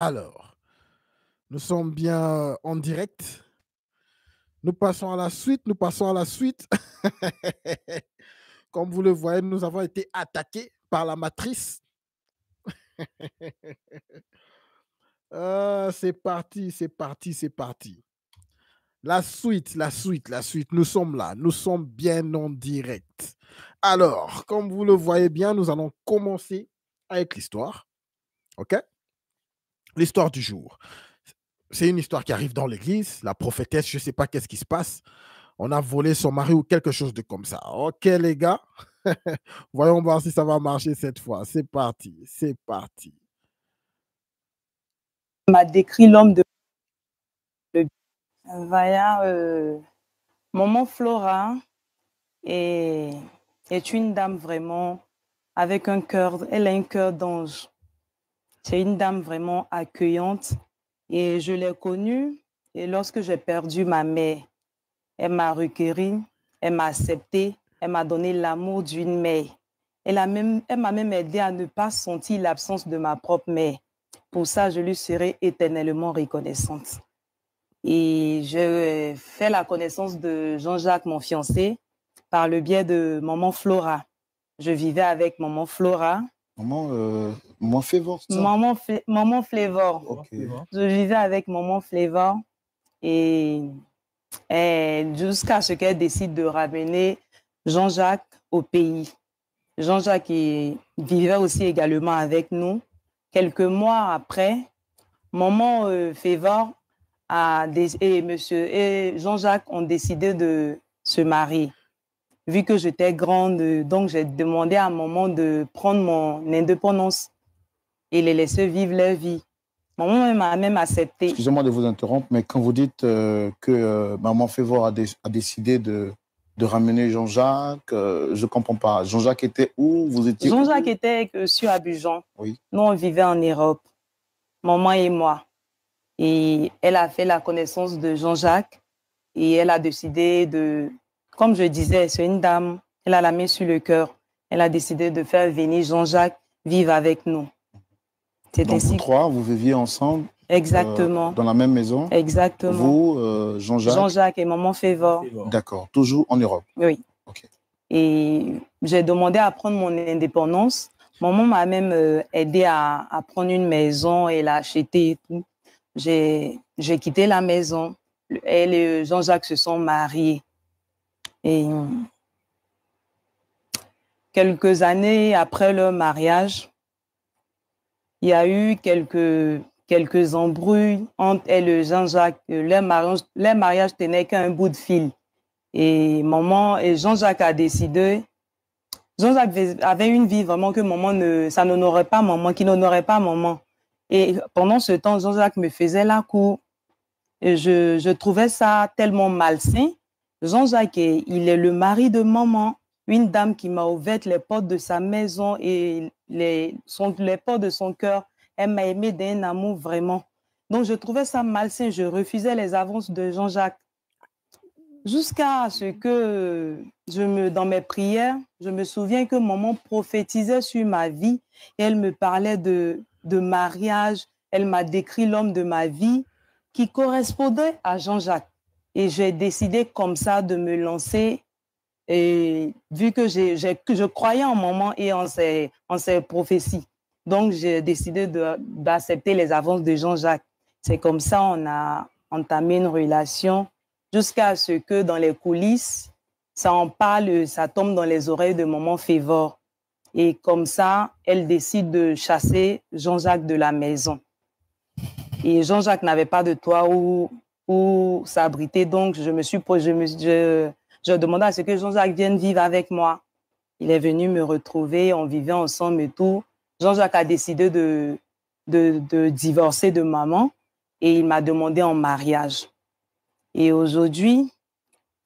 Alors, nous sommes bien en direct. Nous passons à la suite, nous passons à la suite. Comme vous le voyez, nous avons été attaqués par la matrice. C'est parti, c'est parti, c'est parti. La suite, la suite, la suite. Nous sommes là, nous sommes bien en direct. Alors, comme vous le voyez bien, nous allons commencer avec l'histoire. OK? L'histoire du jour. C'est une histoire qui arrive dans l'église. La prophétesse, je ne sais pas qu'est-ce qui se passe. On a volé son mari ou quelque chose de comme ça. OK, les gars. Voyons voir si ça va marcher cette fois. C'est parti, c'est parti. M'a décrit l'homme de Vaya, Maman Flora est, est une dame vraiment avec un cœur, elle a un cœur d'ange. C'est une dame vraiment accueillante et je l'ai connue et lorsque j'ai perdu ma mère, elle m'a recueilli, elle m'a accepté, elle m'a donné l'amour d'une mère. Elle m'a même aidé à ne pas sentir l'absence de ma propre mère. Pour ça, je lui serai éternellement reconnaissante. Et j'ai fait la connaissance de Jean-Jacques, mon fiancé, par le biais de Maman Flora. Je vivais avec Maman Flora. Maman Flavor, ça? Maman Flavor. Okay. Je vivais avec Maman Flavor et jusqu'à ce qu'elle décide de ramener Jean-Jacques au pays. Jean-Jacques vivait aussi également avec nous. Quelques mois après, Maman Flavor et Jean-Jacques ont décidé de se marier. Vu que j'étais grande, donc j'ai demandé à maman de prendre mon indépendance et les laisser vivre leur vie. Maman m'a même accepté. Excusez-moi de vous interrompre, mais quand vous dites que Maman Flavor a décidé de ramener Jean-Jacques, je ne comprends pas. Jean-Jacques était où? Vous étiez Jean-Jacques où? était sur Abidjan. Oui. Nous, on vivait en Europe, maman et moi. Et elle a fait la connaissance de Jean-Jacques et elle a décidé de, comme je disais, c'est une dame, elle a la main sur le cœur. Elle a décidé de faire venir Jean-Jacques vivre avec nous. Donc vous trois, vous viviez ensemble? Exactement. Dans la même maison? Exactement. Vous, Jean-Jacques? Jean-Jacques et Maman Flavor. D'accord. Toujours en Europe? Oui. OK. Et j'ai demandé à prendre mon indépendance. Maman m'a même aidé à prendre une maison et l'acheter et tout. J'ai quitté la maison. Elle et Jean-Jacques se sont mariés. Et quelques années après leur mariage, il y a eu quelques embrouilles entre elle et Jean-Jacques. Leur mariage tenait qu'un bout de fil. Et maman et Jean-Jacques a décidé. Jean-Jacques avait une vie vraiment que maman ça n'honorait pas maman, qui n'honorait pas maman. Et pendant ce temps, Jean-Jacques me faisait la cour. Et je trouvais ça tellement malsain. Jean-Jacques, il est le mari de maman, une dame qui m'a ouvert les portes de sa maison et les portes de son cœur. Elle m'a aimé d'un amour vraiment. Donc, je trouvais ça malsain. Je refusais les avances de Jean-Jacques. Jusqu'à ce que dans mes prières, je me souviens que maman prophétisait sur ma vie et elle me parlait de mariage. Elle m'a décrit l'homme de ma vie qui correspondait à Jean-Jacques. Et j'ai décidé comme ça de me lancer. Et vu que je croyais en maman et en ses prophéties, donc j'ai décidé d'accepter les avances de Jean-Jacques. C'est comme ça on a entamé une relation jusqu'à ce que dans les coulisses, ça en parle, ça tombe dans les oreilles de maman Flavor. Et comme ça, elle décide de chasser Jean-Jacques de la maison. Et Jean-Jacques n'avait pas de toit où s'abriter, donc je demandais à ce que Jean-Jacques vienne vivre avec moi. Il est venu me retrouver, on vivait ensemble et tout. Jean-Jacques a décidé de divorcer de maman et il m'a demandé en mariage. Et aujourd'hui,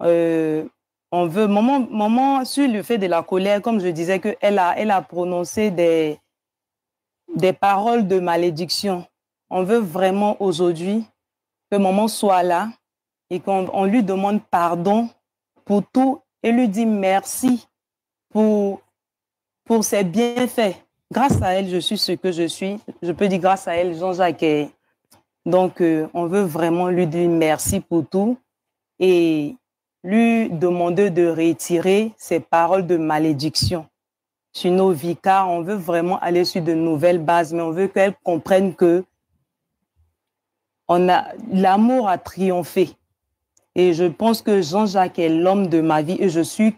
maman, sur le fait de la colère, comme je disais, elle a prononcé des paroles de malédiction. On veut vraiment aujourd'hui que maman soit là et qu'on lui demande pardon pour tout et lui dit merci pour ses bienfaits. grâce à elle, je suis ce que je suis. Je peux dire grâce à elle, Jean-Jacques est... Donc, on veut vraiment lui dire merci pour tout et lui demander de retirer ses paroles de malédiction sur nos vies, car on veut vraiment aller sur de nouvelles bases, mais on veut qu'elle comprenne que l'amour a triomphé. Et je pense que Jean-Jacques est l'homme de ma vie et je suis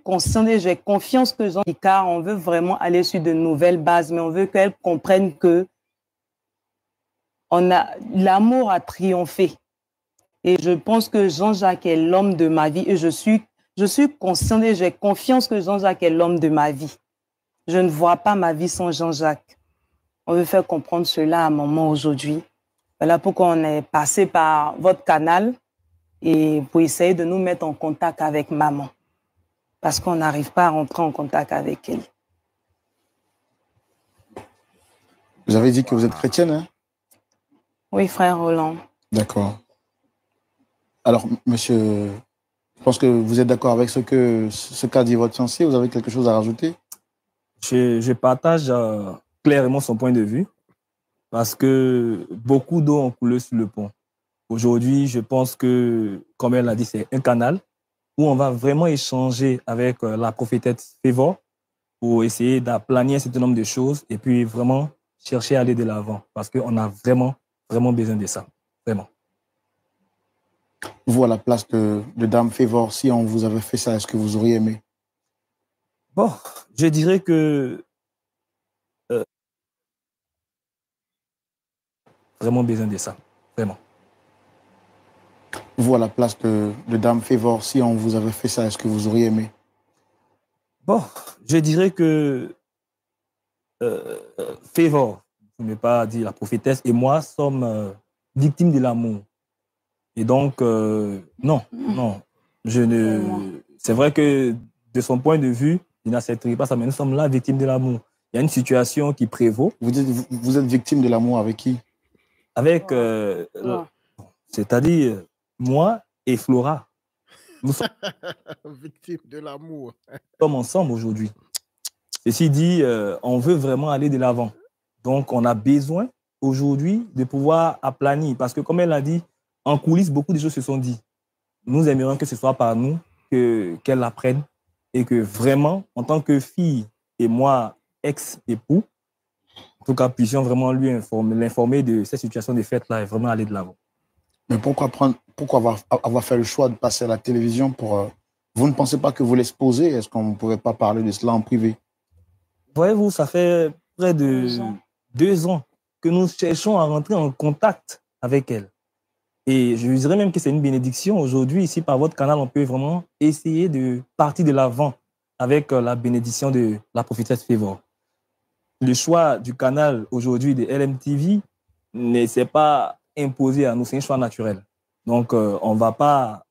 consciente et j'ai confiance que Jean-Jacques, car on veut vraiment aller sur de nouvelles bases, mais on veut qu'elle comprenne que l'amour a triomphé. Et je pense que Jean-Jacques est l'homme de ma vie et je suis consciente et j'ai confiance que Jean-Jacques est l'homme de ma vie. Je ne vois pas ma vie sans Jean-Jacques. On veut faire comprendre cela à maman aujourd'hui. Voilà pourquoi on est passé par votre canal et pour essayer de nous mettre en contact avec maman. Parce qu'on n'arrive pas à rentrer en contact avec elle. Vous avez dit que vous êtes chrétienne, hein? Oui, frère Roland. D'accord. Alors, monsieur, je pense que vous êtes d'accord avec ce qu'a dit votre fiancé. Vous avez quelque chose à rajouter? Je partage clairement son point de vue parce que beaucoup d'eau ont coulé sur le pont. Aujourd'hui, je pense que, comme elle l'a dit, c'est un canal où on va vraiment échanger avec la prophétesse Favor pour essayer d'aplanir un certain nombre de choses et puis vraiment chercher à aller de l'avant parce qu'on a vraiment, vraiment besoin de ça. Vraiment. Vous, à la place de Dame Favor, si on vous avait fait ça, est-ce que vous auriez aimé? Bon, je dirais que vraiment besoin de ça. Vraiment. Vous, à la place de Dame Favor, si on vous avait fait ça, est-ce que vous auriez aimé? Bon, je dirais que Favor, je ne vais pas dire la prophétesse, et moi sommes victimes de l'amour. Et donc, non. C'est vrai que de son point de vue, il n'accepterait pas ça, mais nous sommes là victimes de l'amour. Il y a une situation qui prévaut. Vous êtes victime de l'amour avec qui? Avec, c'est-à-dire moi et Flora. Nous sommes victimes de l'amour. Nous sommes ensemble aujourd'hui. Ceci dit, on veut vraiment aller de l'avant. Donc, on a besoin aujourd'hui de pouvoir aplanir. Parce que, comme elle l'a dit, en coulisses, beaucoup de choses se sont dites. Nous aimerions que ce soit par nous qu'elle apprenne et que vraiment, en tant que fille et moi, ex-époux, en tout cas, puissions vraiment l'informer de cette situation de fête-là et vraiment aller de l'avant. Mais pourquoi avoir fait le choix de passer à la télévision pour... vous ne pensez pas que vous l'exposez? Est-ce qu'on ne pourrait pas parler de cela en privé? Voyez-vous, ça fait près de 2 ans que nous cherchons à rentrer en contact avec elle. Et je dirais même que c'est une bénédiction. Aujourd'hui, ici, par votre canal, on peut vraiment essayer de partir de l'avant avec la bénédiction de la prophétesse Favor. Le choix du canal aujourd'hui de LMTV ne s'est pas imposé à nous, c'est un choix naturel. Donc, on ne va pas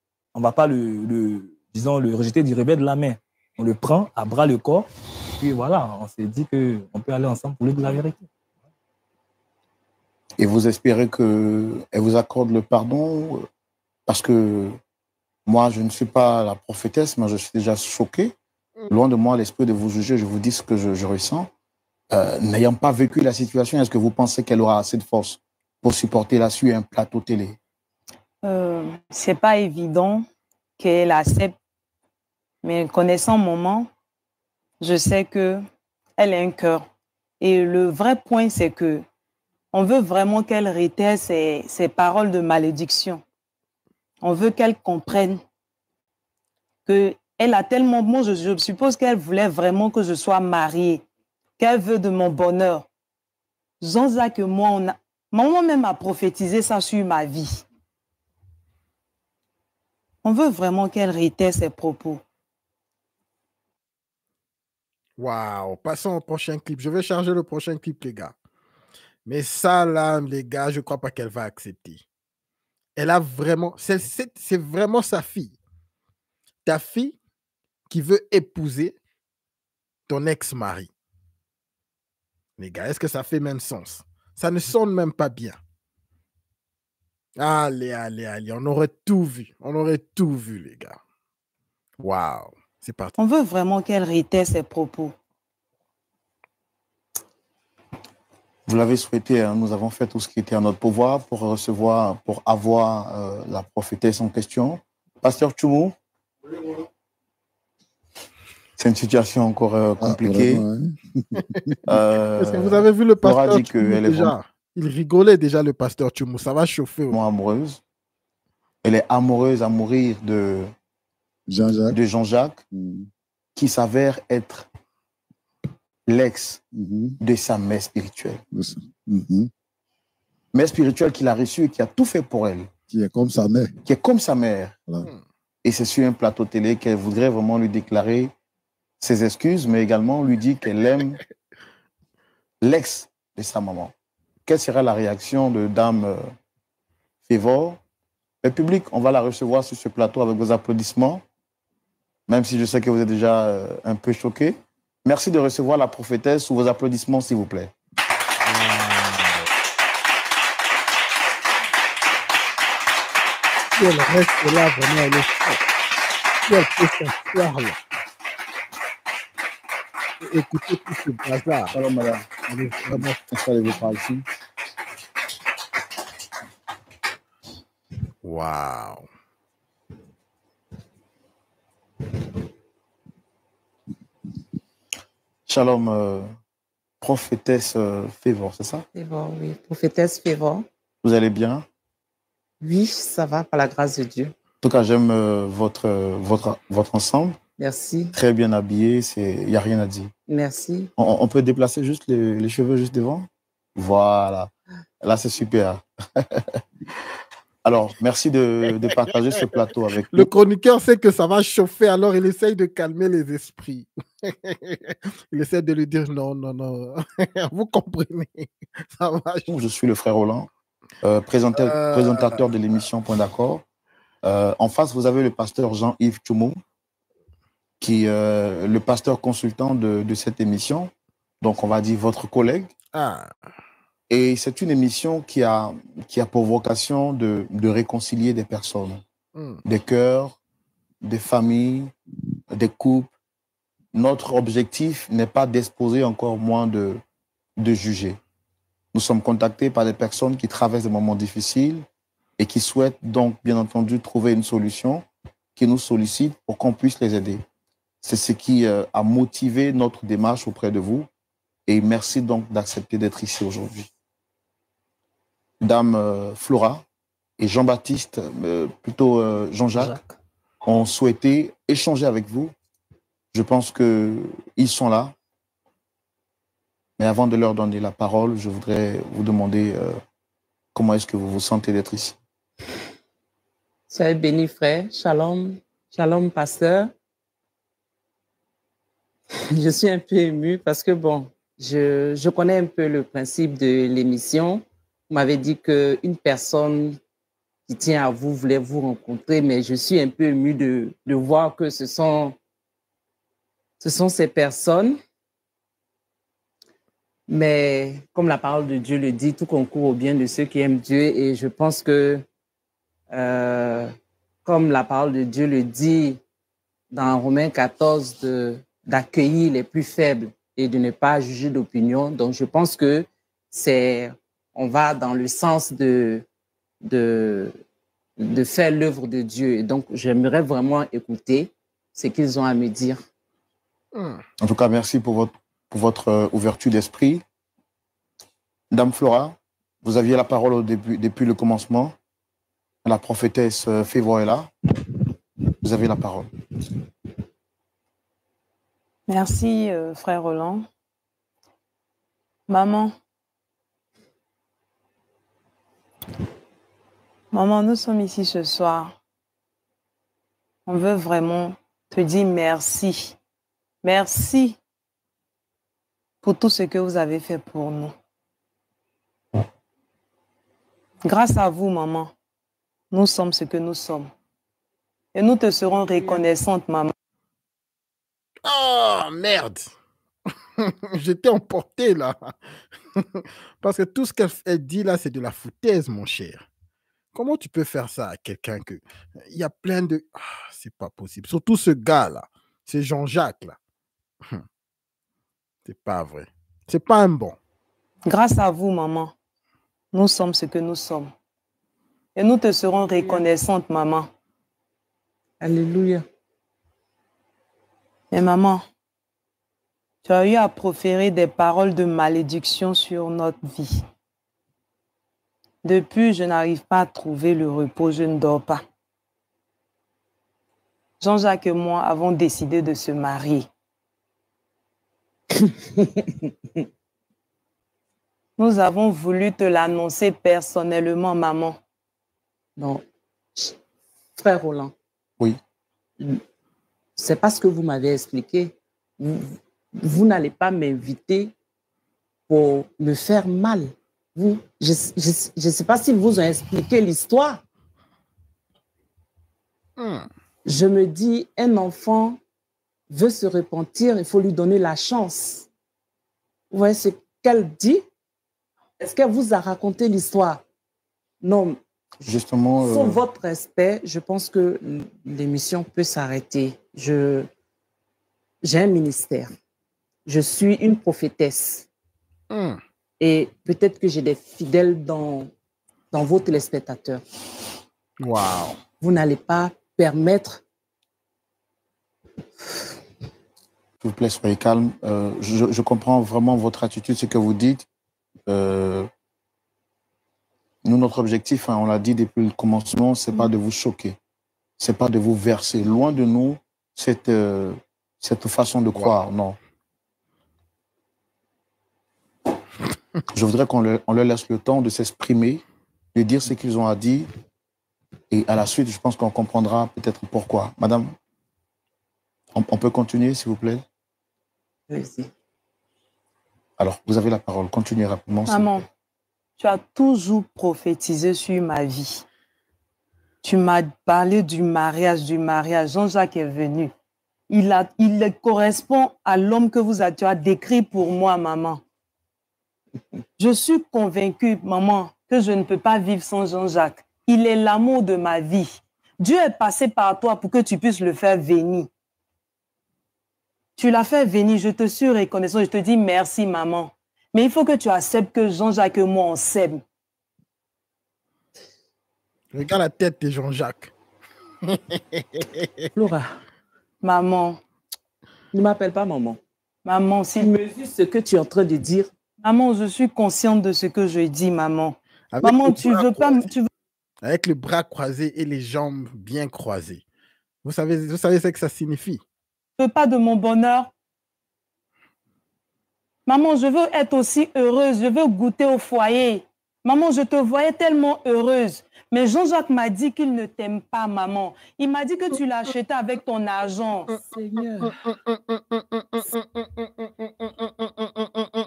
le rejeter du revers de la main. On le prend à bras le corps. Et puis voilà, on s'est dit qu'on peut aller ensemble pour lui dire la vérité. Et vous espérez qu'elle vous accorde le pardon? Parce que moi, je ne suis pas la prophétesse, mais je suis déjà choqué. Loin de moi l'esprit de vous juger, je vous dis ce que je ressens. N'ayant pas vécu la situation, est-ce que vous pensez qu'elle aura assez de force pour supporter la sur un plateau télé? C'est pas évident qu'elle accepte, mais connaissant maman, je sais qu'elle a un cœur. Et le vrai point, c'est que on veut vraiment qu'elle réitère ses paroles de malédiction. On veut qu'elle comprenne qu'elle a tellement... Moi, je suppose qu'elle voulait vraiment que je sois mariée, qu'elle veut de mon bonheur. Jean-Jacques et moi, maman même a prophétisé ça sur ma vie. On veut vraiment qu'elle réitère ses propos. Waouh, passons au prochain clip. Je vais charger le prochain clip, les gars. Mais ça, là, les gars, je ne crois pas qu'elle va accepter. Elle a vraiment... C'est vraiment sa fille. Ta fille qui veut épouser ton ex-mari. Les gars, est-ce que ça fait même sens? Ça ne sonne même pas bien. Allez, on aurait tout vu. On aurait tout vu, les gars. Waouh, c'est parti. On veut vraiment qu'elle réitère ses propos. Vous l'avez souhaité, hein, nous avons fait tout ce qui était à notre pouvoir pour recevoir, pour avoir la prophétesse en question. Pasteur Tchoumou, c'est une situation encore compliquée. Est-ce que vous avez vu le Flora pasteur dit qu'elle est déjà? Il rigolait déjà, le pasteur Tchoumou. Ça va chauffer. vraiment amoureuse. Elle est amoureuse à mourir de Jean-Jacques, qui s'avère être l'ex de sa mère spirituelle. Mère spirituelle qu'il a reçue et qui a tout fait pour elle. Qui est comme sa mère. Qui est comme sa mère. Voilà. Et c'est sur un plateau télé qu'elle voudrait vraiment lui déclarer ses excuses, mais également lui dit qu'elle aime l'ex de sa maman. Quelle sera la réaction de Dame Févor? Le public, on va la recevoir sur ce plateau avec vos applaudissements, même si je sais que vous êtes déjà un peu choqués. Merci de recevoir la prophétesse sous vos applaudissements, s'il vous plaît. Elle reste là, vraiment, elle est forte. Elle peut s'asseoir là. Écoutez tout ce bazar. Alors, madame, Elle est vraiment... installez-vous par ici. Waouh. Shalom, prophétesse Févor, c'est ça? Févor, oui. Prophétesse Févor. Vous allez bien? Oui, ça va, par la grâce de Dieu. En tout cas, j'aime votre ensemble. Merci. Très bien habillé, il n'y a rien à dire. Merci. On peut déplacer juste les cheveux juste devant? Voilà. Là, c'est super. Alors, merci de partager ce plateau avec nous. Le chroniqueur sait que ça va chauffer, alors il essaye de calmer les esprits. Il essaie de lui dire non, non, non. Vous comprenez. Ça va. Je suis le frère Roland, présentateur de l'émission Point d'accord. En face, vous avez le pasteur Jean-Yves Tchoumou, qui est le pasteur consultant de cette émission. Donc, on va dire votre collègue. Ah. Et c'est une émission qui a pour vocation de réconcilier des personnes, des cœurs, des familles, des couples. Notre objectif n'est pas d'exposer, encore moins de juger. Nous sommes contactés par des personnes qui traversent des moments difficiles et qui souhaitent donc, bien entendu, trouver une solution, qui nous sollicitent pour qu'on puisse les aider. C'est ce qui a motivé notre démarche auprès de vous. Et merci donc d'accepter d'être ici aujourd'hui. Dame Flora et Jean-Baptiste, plutôt Jean-Jacques, ont souhaité échanger avec vous. Je pense qu'ils sont là. Mais avant de leur donner la parole, je voudrais vous demander comment est-ce que vous vous sentez d'être ici. Soyez béni, frère. Shalom. Shalom, pasteur. Je suis un peu émue parce que, bon, je connais un peu le principe de l'émission. Vous m'avez dit qu'une personne qui tient à vous voulait vous rencontrer, mais je suis un peu émue de voir que ce sont ces personnes. Mais comme la parole de Dieu le dit, tout concourt au bien de ceux qui aiment Dieu. Et je pense que, comme la parole de Dieu le dit dans Romains 14, d'accueillir les plus faibles et de ne pas juger d'opinion. Donc, je pense que on va dans le sens de faire l'œuvre de Dieu. Et donc, j'aimerais vraiment écouter ce qu'ils ont à me dire. En tout cas, merci pour votre ouverture d'esprit. Dame Flora, vous aviez la parole au début, depuis le commencement. La prophétesse Févor est là. Vous avez la parole. Merci, frère Roland. Maman, nous sommes ici ce soir. On veut vraiment te dire merci. Merci pour tout ce que vous avez fait pour nous. Grâce à vous, maman, nous sommes ce que nous sommes. Et nous te serons reconnaissantes, maman. Oh, merde. J'étais emporté, là. Parce que tout ce qu'elle dit, là, c'est de la foutaise, mon cher. Comment tu peux faire ça à quelqu'un que... Il y a plein de... Ah, c'est pas possible. Surtout ce gars-là. C'est Jean-Jacques, là. C'est pas vrai. C'est pas un bon. Grâce à vous, maman, nous sommes ce que nous sommes. Et nous te serons reconnaissantes, maman. Alléluia. Mais maman, tu as eu à proférer des paroles de malédiction sur notre vie. Depuis, je n'arrive pas à trouver le repos, je ne dors pas. Jean-Jacques et moi avons décidé de se marier. Nous avons voulu te l'annoncer personnellement, maman. Non. Frère Roland. Oui. C'est pas ce que vous m'avez expliqué. Vous n'allez pas m'inviter pour me faire mal. Je ne sais pas si vous ont expliqué l'histoire. Je me dis, un enfant veut se repentir, il faut lui donner la chance. Vous voyez ce qu'elle dit? Est-ce qu'elle vous a raconté l'histoire? Non. Justement. Sur votre respect, je pense que l'émission peut s'arrêter. J'ai un ministère. Je suis une prophétesse. Et peut-être que j'ai des fidèles dans vos téléspectateurs. Wow. Vous n'allez pas permettre. S'il vous plaît, soyez calme. Je comprends vraiment votre attitude, ce que vous dites. Nous, notre objectif, on l'a dit depuis le commencement, c'est pas de vous choquer. C'est pas de vous verser. Loin de nous, cette façon de croire, non. Je voudrais qu'on leur laisse le temps de s'exprimer, de dire ce qu'ils ont à dire. Et à la suite, je pense qu'on comprendra peut-être pourquoi. Madame, on peut continuer, s'il vous plaît? Oui. Alors, vous avez la parole. Continuez rapidement. Maman, tu as toujours prophétisé sur ma vie. Tu m'as parlé du mariage. Jean-Jacques est venu. Il correspond à l'homme que tu as décrit pour moi, maman. Je suis convaincue, maman, que je ne peux pas vivre sans Jean-Jacques. Il est l'amour de ma vie. Dieu est passé par toi pour que tu puisses le faire venir. Tu l'as fait venir, je te suis reconnaissant, je te dis merci, maman. Mais il faut que tu acceptes que Jean-Jacques et moi, on s'aime. Regarde la tête de Jean-Jacques. Flora. Maman. Ne m'appelle pas maman. Maman, si... Tu mesures ce que tu es en train de dire. Maman, je suis consciente de ce que je dis, maman. Maman, tu veux pas... Avec le bras croisé et les jambes bien croisées. Vous savez ce que ça signifie? Je veux pas de mon bonheur. Maman, je veux être aussi heureuse. Je veux goûter au foyer. Maman, je te voyais tellement heureuse. Mais Jean-Jacques m'a dit qu'il ne t'aime pas, maman. Il m'a dit que tu l'as acheté avec ton argent. Seigneur.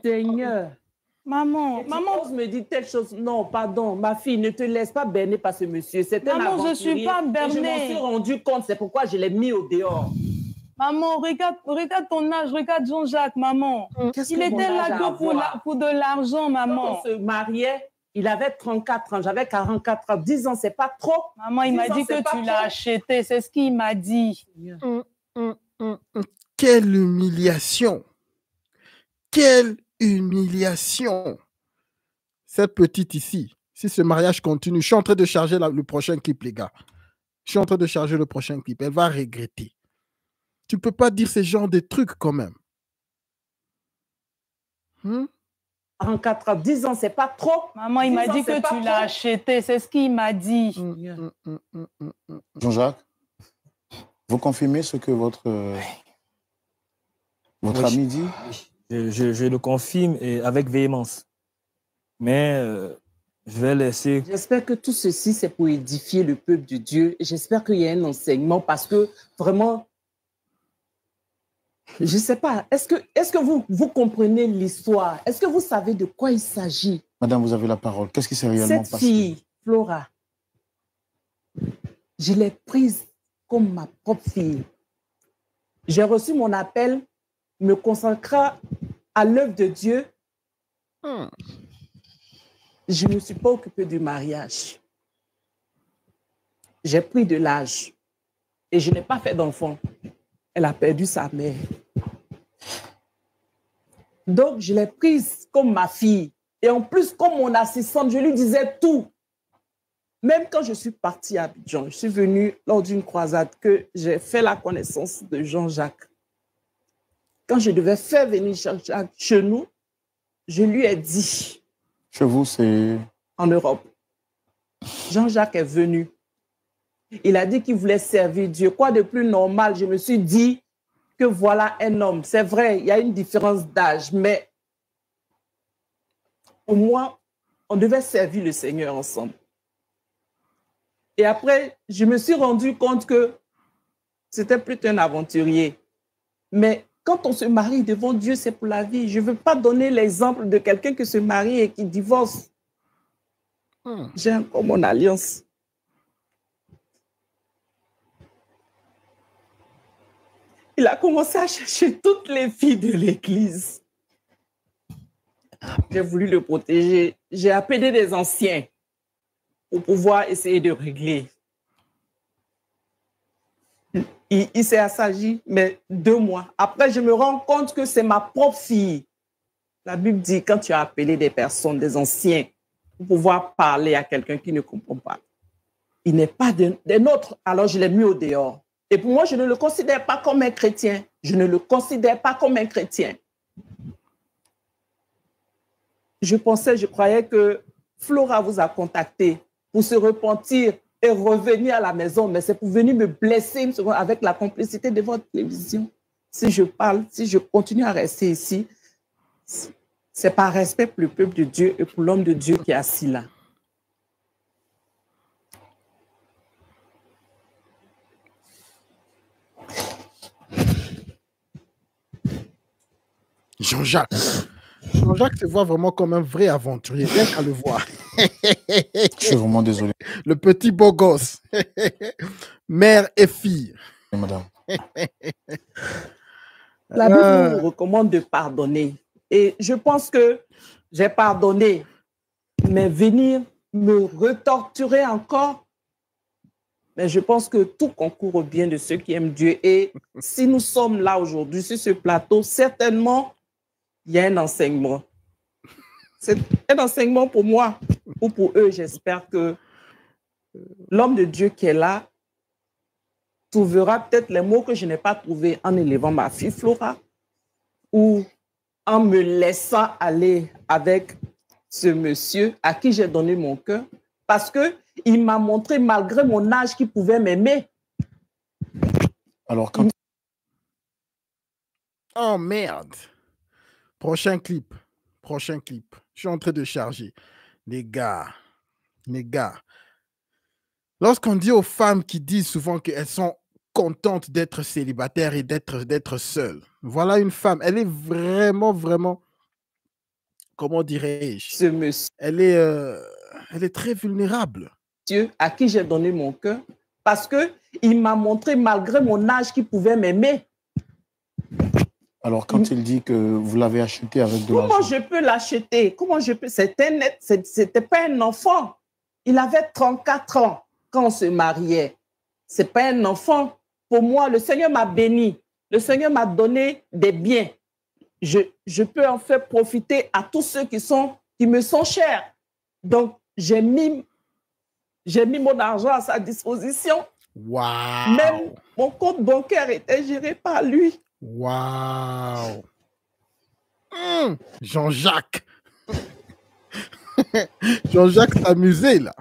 Seigneur. Maman, Tu me dis telle chose. Non, pardon, ma fille, ne te laisse pas berner par ce monsieur. C'est un aventurier. Maman, je suis pas bernée. Je m'en suis rendu compte, c'est pourquoi je l'ai mis au dehors. Maman, regarde ton âge, regarde Jean-Jacques, maman. Il était là que pour de l'argent, maman. Quand on se mariait, il avait 34 ans, j'avais 44 ans. 10 ans, c'est pas trop. Maman, il m'a dit que tu l'as acheté, c'est ce qu'il m'a dit. Quelle humiliation! Quelle humiliation! Cette petite ici, si ce mariage continue, je suis en train de charger le prochain clip, les gars. Je suis en train de charger le prochain clip. Elle va regretter. Tu ne peux pas dire ce genre de trucs quand même. 44 ans, 10 ans, c'est pas trop. Maman, il m'a dit que tu l'as acheté, c'est ce qu'il m'a dit. Jean-Jacques, vous confirmez ce que votre ami dit? Je le confirme et avec véhémence. Mais je vais laisser... J'espère que tout ceci, c'est pour édifier le peuple de Dieu. J'espère qu'il y a un enseignement parce que vraiment... Je ne sais pas. Est-ce que vous comprenez l'histoire? Est-ce que vous savez de quoi il s'agit? Madame, vous avez la parole. Qu'est-ce qui s'est réellement passé? Cette fille, Flora, je l'ai prise comme ma propre fille. J'ai reçu mon appel, me consacrer à l'œuvre de Dieu. Je ne me suis pas occupée du mariage. J'ai pris de l'âge et je n'ai pas fait d'enfant. Elle a perdu sa mère. Donc, je l'ai prise comme ma fille. Et en plus, comme mon assistante, je lui disais tout. Même quand je suis partie à Abidjan, je suis venue lors d'une croisade que j'ai fait la connaissance de Jean-Jacques. Quand je devais faire venir Jean-Jacques chez nous, je lui ai dit. Chez vous, c'est... En Europe. Jean-Jacques est venu. Il a dit qu'il voulait servir Dieu. Quoi de plus normal? Je me suis dit que voilà un homme. C'est vrai, il y a une différence d'âge, mais au moins, on devait servir le Seigneur ensemble. Et après, je me suis rendu compte que c'était plutôt un aventurier. Mais quand on se marie devant Dieu, c'est pour la vie. Je ne veux pas donner l'exemple de quelqu'un qui se marie et qui divorce. J'ai encore mon alliance. Il a commencé à chercher toutes les filles de l'église. J'ai voulu le protéger. J'ai appelé des anciens pour pouvoir essayer de régler. Il s'est assagi, mais 2 mois. Après, je me rends compte que c'est ma propre fille. La Bible dit, quand tu as appelé des personnes, des anciens, pour pouvoir parler à quelqu'un qui ne comprend pas, il n'est pas des nôtres, alors je l'ai mis au dehors. Et pour moi, je ne le considère pas comme un chrétien. Je ne le considère pas comme un chrétien. Je croyais que Flora vous a contacté pour se repentir et revenir à la maison, mais c'est pour venir me blesser avec la complicité de votre télévision. Si je parle, si je continue à rester ici, c'est par respect pour le peuple de Dieu et pour l'homme de Dieu qui est assis là. Jean-Jacques se voit vraiment comme un vrai aventurier, rien qu'à le voir. Je suis vraiment désolé. Le petit beau gosse. Mère et fille. Oui, madame. La Bible nous recommande de pardonner. Et je pense que j'ai pardonné, mais venir me retorturer encore, mais je pense que tout concourt au bien de ceux qui aiment Dieu. Et si nous sommes là aujourd'hui sur ce plateau, certainement, il y a un enseignement. C'est un enseignement pour moi ou pour eux. J'espère que l'homme de Dieu qui est là trouvera peut-être les mots que je n'ai pas trouvés en élevant ma fille Flora ou en me laissant aller avec ce monsieur à qui j'ai donné mon cœur parce qu'il m'a montré malgré mon âge qu'il pouvait m'aimer. Alors quand... Oh merde. Prochain clip. Je suis en train de charger. Les gars. Lorsqu'on dit aux femmes qui disent souvent qu'elles sont contentes d'être célibataires et d'être seules, voilà une femme. Elle est vraiment, comment dirais-je? Ce monsieur. Elle est très vulnérable. Dieu à qui j'ai donné mon cœur parce qu'il m'a montré malgré mon âge qu'il pouvait m'aimer. Alors, quand il dit que vous l'avez acheté avec de l'argent... Comment je peux l'acheter? Comment je peux? C'était pas un enfant. Il avait 34 ans quand on se mariait. C'est pas un enfant. Pour moi, le Seigneur m'a béni. Le Seigneur m'a donné des biens. Je peux en faire profiter à tous ceux qui me sont chers. Donc, j'ai mis mon argent à sa disposition. Wow. Même mon compte bancaire était géré par lui. Waouh! Jean-Jacques! Jean-Jacques s'amusait là.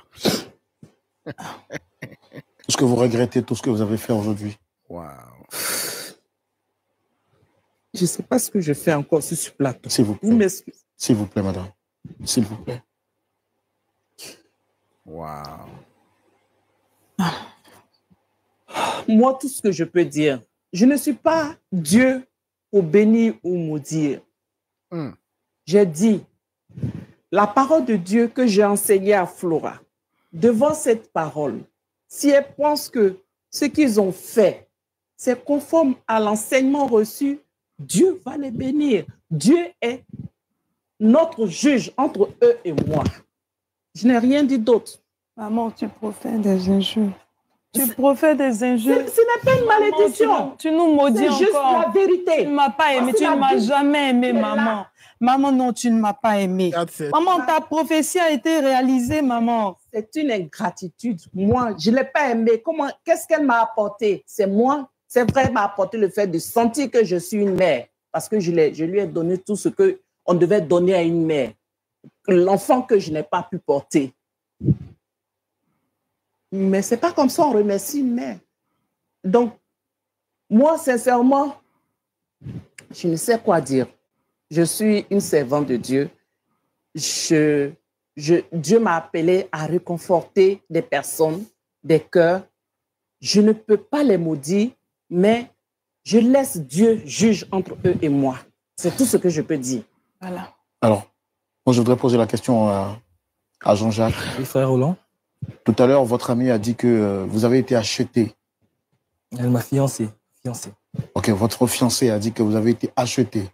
Est-ce que vous regrettez tout ce que vous avez fait aujourd'hui? Waouh! Je ne sais pas ce que je fais encore sur ce plateau. S'il vous plaît. Vous m'excusez. S'il vous plaît, madame. S'il vous plaît. Waouh! Moi, tout ce que je peux dire, je ne suis pas Dieu pour bénir ou maudire. J'ai dit, la parole de Dieu que j'ai enseignée à Flora, devant cette parole, si elle pense que ce qu'ils ont fait, c'est conforme à l'enseignement reçu, Dieu va les bénir. Dieu est notre juge entre eux et moi. Je n'ai rien dit d'autre. Maman, tu profères des injures. Tu profères des injures. Ce n'est pas une malédiction. Tu nous maudis encore. C'est juste la vérité. Tu ne m'as pas aimé. Tu ne m'as jamais aimé, maman. Maman, non, tu ne m'as pas aimé. Maman, ta prophétie a été réalisée, maman. C'est une ingratitude. Moi, je ne l'ai pas aimée. Qu'est-ce qu'elle m'a apporté? C'est moi. C'est vrai, elle m'a apporté le fait de sentir que je suis une mère. Parce que je lui ai donné tout ce qu'on devait donner à une mère. L'enfant que je n'ai pas pu porter. Mais ce n'est pas comme ça on remercie une mère. Donc, moi, sincèrement, je ne sais quoi dire. Je suis une servante de Dieu. Dieu m'a appelé à réconforter des personnes, des cœurs. Je ne peux pas les maudire, mais je laisse Dieu juge entre eux et moi. C'est tout ce que je peux dire. Voilà. Alors, moi, je voudrais poser la question à Jean-Jacques. Oui, frère Roland. Tout à l'heure, votre ami a dit que vous avez été acheté. Elle m'a fiancé. Ok, votre fiancé a dit que vous avez été acheté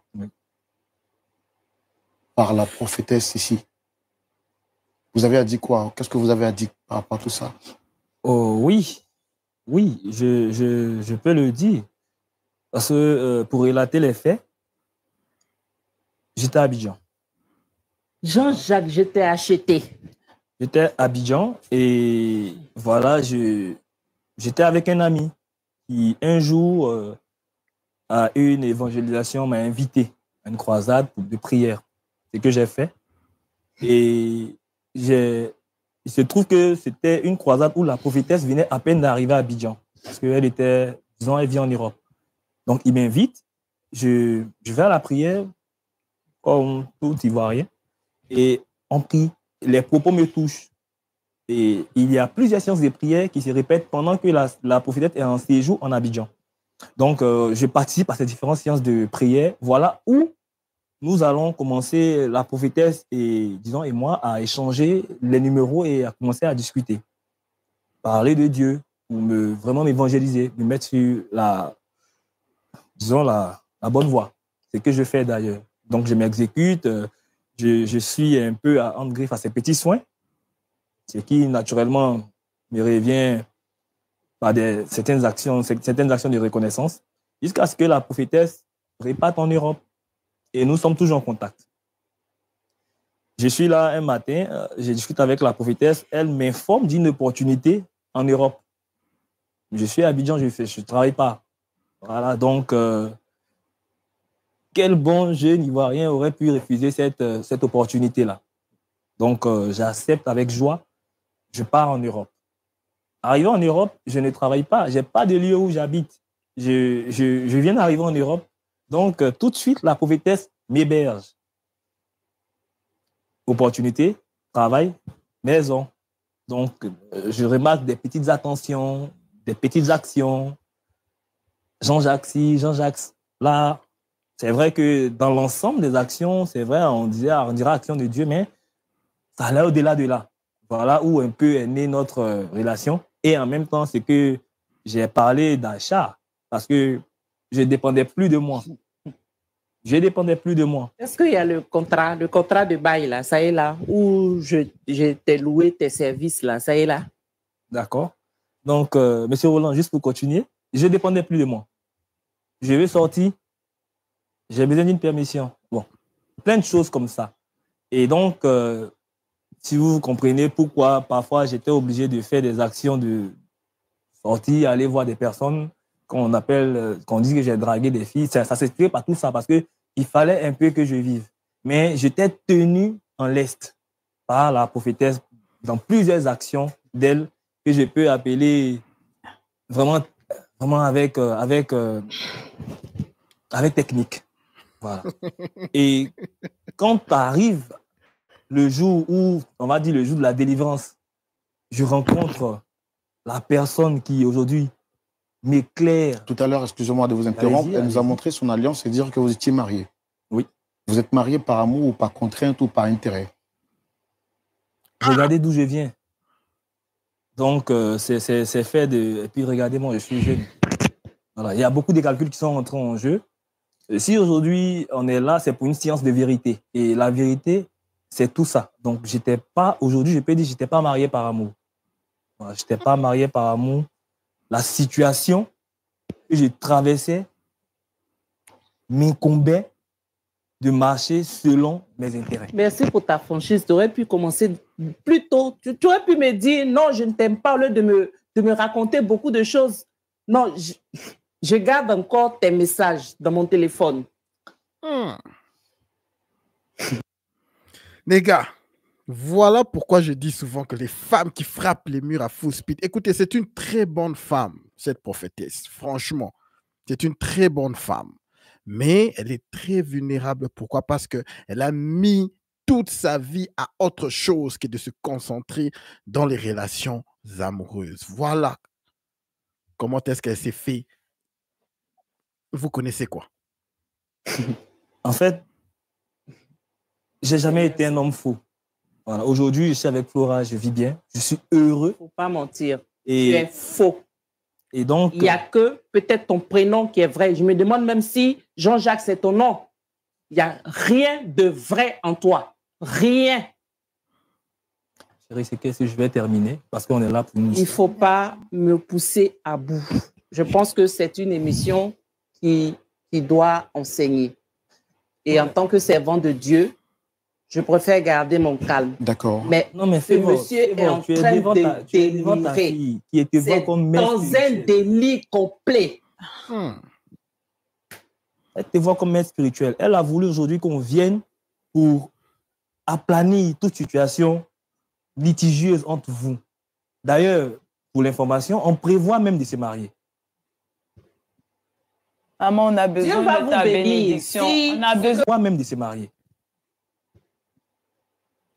par la prophétesse ici. Vous avez dit quoi? Qu'est-ce que vous avez dit par rapport à tout ça? Oh oui, je peux le dire. Parce que pour relater les faits, j'étais à Abidjan. Jean-Jacques, je t'ai acheté. J'étais à Abidjan et voilà, j'étais avec un ami qui un jour à une évangélisation m'a invité à une croisade de prière. C'est ce que j'ai fait. Et il se trouve que c'était une croisade où la prophétesse venait à peine d'arriver à Abidjan. Parce qu'elle était, disons, elle vit en Europe. Donc, il m'invite. Je vais à la prière comme tout Ivoirien. Et on prie. Les propos me touchent. Et il y a plusieurs séances de prière qui se répètent pendant que la prophétesse est en séjour en Abidjan. Donc, je participe à ces différentes séances de prière. Voilà où nous allons commencer, la prophétesse et moi, à échanger les numéros et à commencer à discuter. Parler de Dieu, pour vraiment m'évangéliser, me mettre sur la bonne voie. C'est ce que je fais d'ailleurs. Donc, je m'exécute, je suis un peu en griffe à ces petits soins, ce qui, naturellement, me revient par certaines actions de reconnaissance, jusqu'à ce que la prophétesse reparte en Europe. Et nous sommes toujours en contact. Je suis là un matin, je discute avec la prophétesse, elle m'informe d'une opportunité en Europe. Je suis à Abidjan, je ne travaille pas. Voilà, donc, quel bon jeune Ivoirien aurait pu refuser cette opportunité-là? Donc, j'accepte avec joie, je pars en Europe. Arrivé en Europe, je ne travaille pas, je n'ai pas de lieu où j'habite. Je viens d'arriver en Europe. Donc, tout de suite, la prophétesse m'héberge. Opportunité, travail, maison. Donc, je remarque des petites attentions, des petites actions. Jean-Jacques ci, Jean-Jacques là. C'est vrai que dans l'ensemble des actions, c'est vrai, on dirait action de Dieu, mais ça allait au-delà de là. Voilà où un peu est née notre relation. Et en même temps, c'est que j'ai parlé d'achat parce que je ne dépendais plus de moi. Est-ce qu'il y a le contrat de bail là, ça est là, où je t'ai loué tes services là, ça est là? D'accord. Donc, Monsieur Roland, juste pour continuer, je ne dépendais plus de moi. Je vais sortir, j'ai besoin d'une permission. Bon, plein de choses comme ça. Et donc, si vous comprenez pourquoi parfois j'étais obligé de faire des actions de sortir, aller voir des personnes qu'on dit que j'ai dragué des filles, ça s'expliquait par tout ça parce qu'il fallait un peu que je vive. Mais j'étais tenu en lest par la prophétesse dans plusieurs actions d'elle que je peux appeler vraiment avec technique. Voilà. Et quand arrive le jour où, on va dire le jour de la délivrance, je rencontre la personne qui aujourd'hui m'éclaire. Tout à l'heure, excusez-moi de vous interrompre, elle nous a montré son alliance et dire que vous étiez marié. Oui. Vous êtes marié par amour ou par contrainte ou par intérêt? Regardez d'où je viens. Donc, c'est fait de... Et puis, regardez, moi, je suis jeune. Voilà. Il y a beaucoup de calculs qui sont entrés en jeu. Si aujourd'hui, on est là, c'est pour une science de vérité. Et la vérité, c'est tout ça. Donc, j'étais pas... Aujourd'hui, je peux dire que je n'étais pas marié par amour. Voilà, je n'étais pas marié par amour. la situation que je traversais m'incombait de marcher selon mes intérêts. Merci pour ta franchise. Tu aurais pu commencer plus tôt. Tu aurais pu me dire non, je ne t'aime pas, au lieu de me raconter beaucoup de choses. Non, je garde encore tes messages dans mon téléphone. Les gars, voilà pourquoi je dis souvent que les femmes qui frappent les murs à full speed. Écoutez, c'est une très bonne femme, cette prophétesse. Franchement, c'est une très bonne femme. Mais elle est très vulnérable. Pourquoi? Parce qu'elle a mis toute sa vie à autre chose que de se concentrer dans les relations amoureuses. Voilà comment est-ce qu'elle s'est fait. Vous connaissez quoi? En fait, j'ai jamais été un homme faux. Voilà. Aujourd'hui, je suis avec Flora, je vis bien, je suis heureux. Il ne faut pas mentir. Et, tu es faux. Et donc, il n'y a que peut-être ton prénom qui est vrai. Je me demande même si Jean-Jacques, c'est ton nom. Il n'y a rien de vrai en toi. Rien. Chérie, c'est qu'est-ce que je vais terminer parce qu'on est là pour nous. Il ne faut pas me pousser à bout. Je pense que c'est une émission qui doit enseigner. Et en tant que servant de Dieu, je préfère garder mon calme. D'accord. Mais ce monsieur est en train de délivrer. C'est dans un délit complet. Elle te voit comme mère spirituelle. Elle a voulu aujourd'hui qu'on vienne pour aplanir toute situation litigieuse entre vous. D'ailleurs, pour l'information, on prévoit même de se marier. Maman, on a besoin de ta bénédiction. On a besoin même de se marier.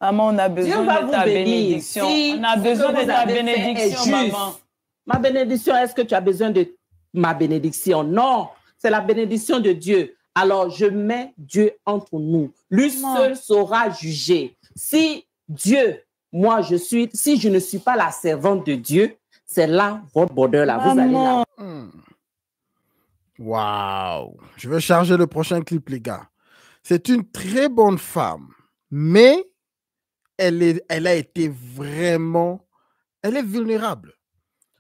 Maman, on a besoin de ta bénédiction. On a besoin de ta bénédiction, maman. Ma bénédiction, est-ce que tu as besoin de ma bénédiction? Non, c'est la bénédiction de Dieu. Alors, je mets Dieu entre nous. Lui seul saura juger. Si Dieu, si je ne suis pas la servante de Dieu, c'est là votre bonheur, là. Vous allez là. Waouh! Je vais charger le prochain clip, les gars. C'est une très bonne femme, mais elle a été vraiment... Elle est vulnérable.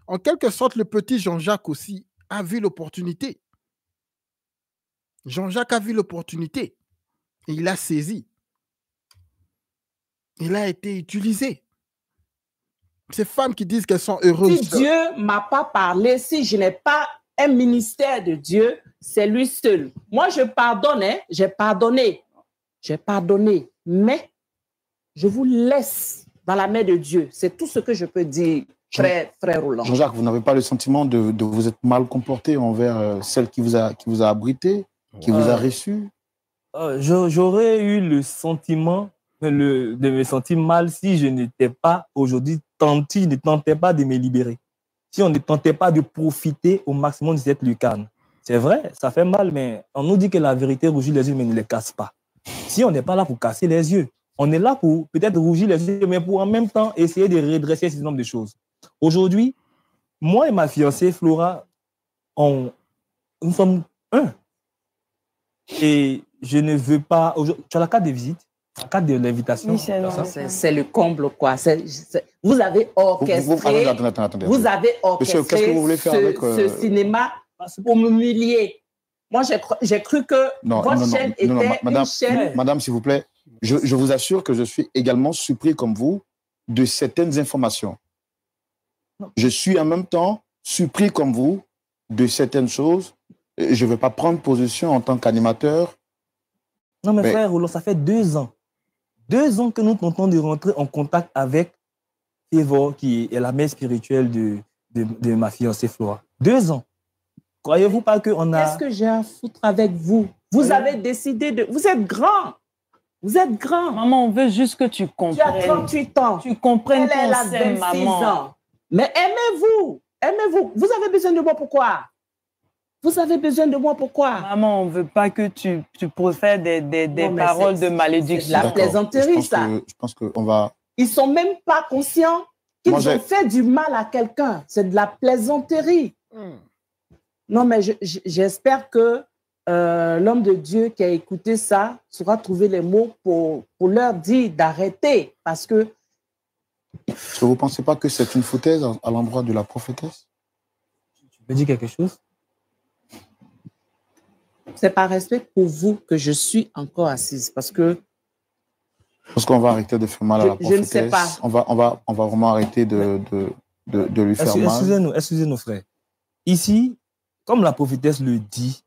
En quelque sorte, le petit Jean-Jacques aussi a vu l'opportunité. Jean-Jacques a vu l'opportunité et il a saisi. Il a été utilisé. Ces femmes qui disent qu'elles sont heureuses. Si Dieu ne m'a pas parlé, si je n'ai pas un ministère de Dieu, c'est lui seul. Moi, je pardonne, hein? J'ai pardonné, mais je vous laisse dans la main de Dieu. C'est tout ce que je peux dire, frère Roland. Jean-Jacques, vous n'avez pas le sentiment de vous être mal comporté envers celle qui vous a abrité, qui vous a reçu? J'aurais eu le sentiment de me sentir mal si je n'étais pas aujourd'hui tenté, je ne tentais pas de me libérer. Si on ne tentait pas de profiter au maximum de cette lucarne. C'est vrai, ça fait mal, mais on nous dit que la vérité rougit les yeux, mais ne les casse pas. Si on n'est pas là pour casser les yeux, on est là pour peut-être rougir les yeux, mais pour en même temps essayer de redresser un certain nombre de choses. Aujourd'hui, moi et ma fiancée Flora, nous sommes un. Et je ne veux pas... Tu as la carte de visite? La carte de l'invitation? Oui, c'est le comble, quoi. Vous avez orchestré... Attendez. Vous avez orchestré Monsieur, qu'est-ce que vous voulez faire avec ce cinéma pour m'humilier. Moi, j'ai cru que votre chaîne était une chaîne... Madame, s'il vous plaît, je vous assure que je suis également surpris comme vous de certaines informations. Je suis en même temps surpris comme vous de certaines choses. Je ne vais pas prendre position en tant qu'animateur. Non, mais frère Roland, ça fait 2 ans. 2 ans que nous tentons de rentrer en contact avec Févor, qui est la mère spirituelle de ma fiancée Flora. 2 ans. Croyez-vous pas qu'on a... Qu'est-ce que j'ai à foutre avec vous? Vous avez décidé de... Vous êtes grand. Vous êtes grand. Maman, on veut juste que tu comprennes. Tu as 38 ans. Tu comprennes Elle a qu'on s'aime, 26 maman. ans. Mais aimez-vous. Aimez-vous. Vous avez besoin de moi, pourquoi? Vous avez besoin de moi, pourquoi? Maman, on ne veut pas que tu profères des paroles de malédiction. C'est de la plaisanterie, ça. Je pense qu'on va... Ils ne sont même pas conscients qu'ils ont fait du mal à quelqu'un. C'est de la plaisanterie. Non, mais j'espère que l'homme de Dieu qui a écouté ça saura trouver les mots pour leur dire d'arrêter. Parce que... Est-ce que vous ne pensez pas que c'est une foutaise à l'endroit de la prophétesse? peux dire quelque chose? C'est par respect pour vous que je suis encore assise parce que Parce qu'on va arrêter de faire mal à la je ne sais prophétesse. pas. On va vraiment arrêter de lui faire mal. Excusez-nous, frères. Ici, comme la prophétesse le dit,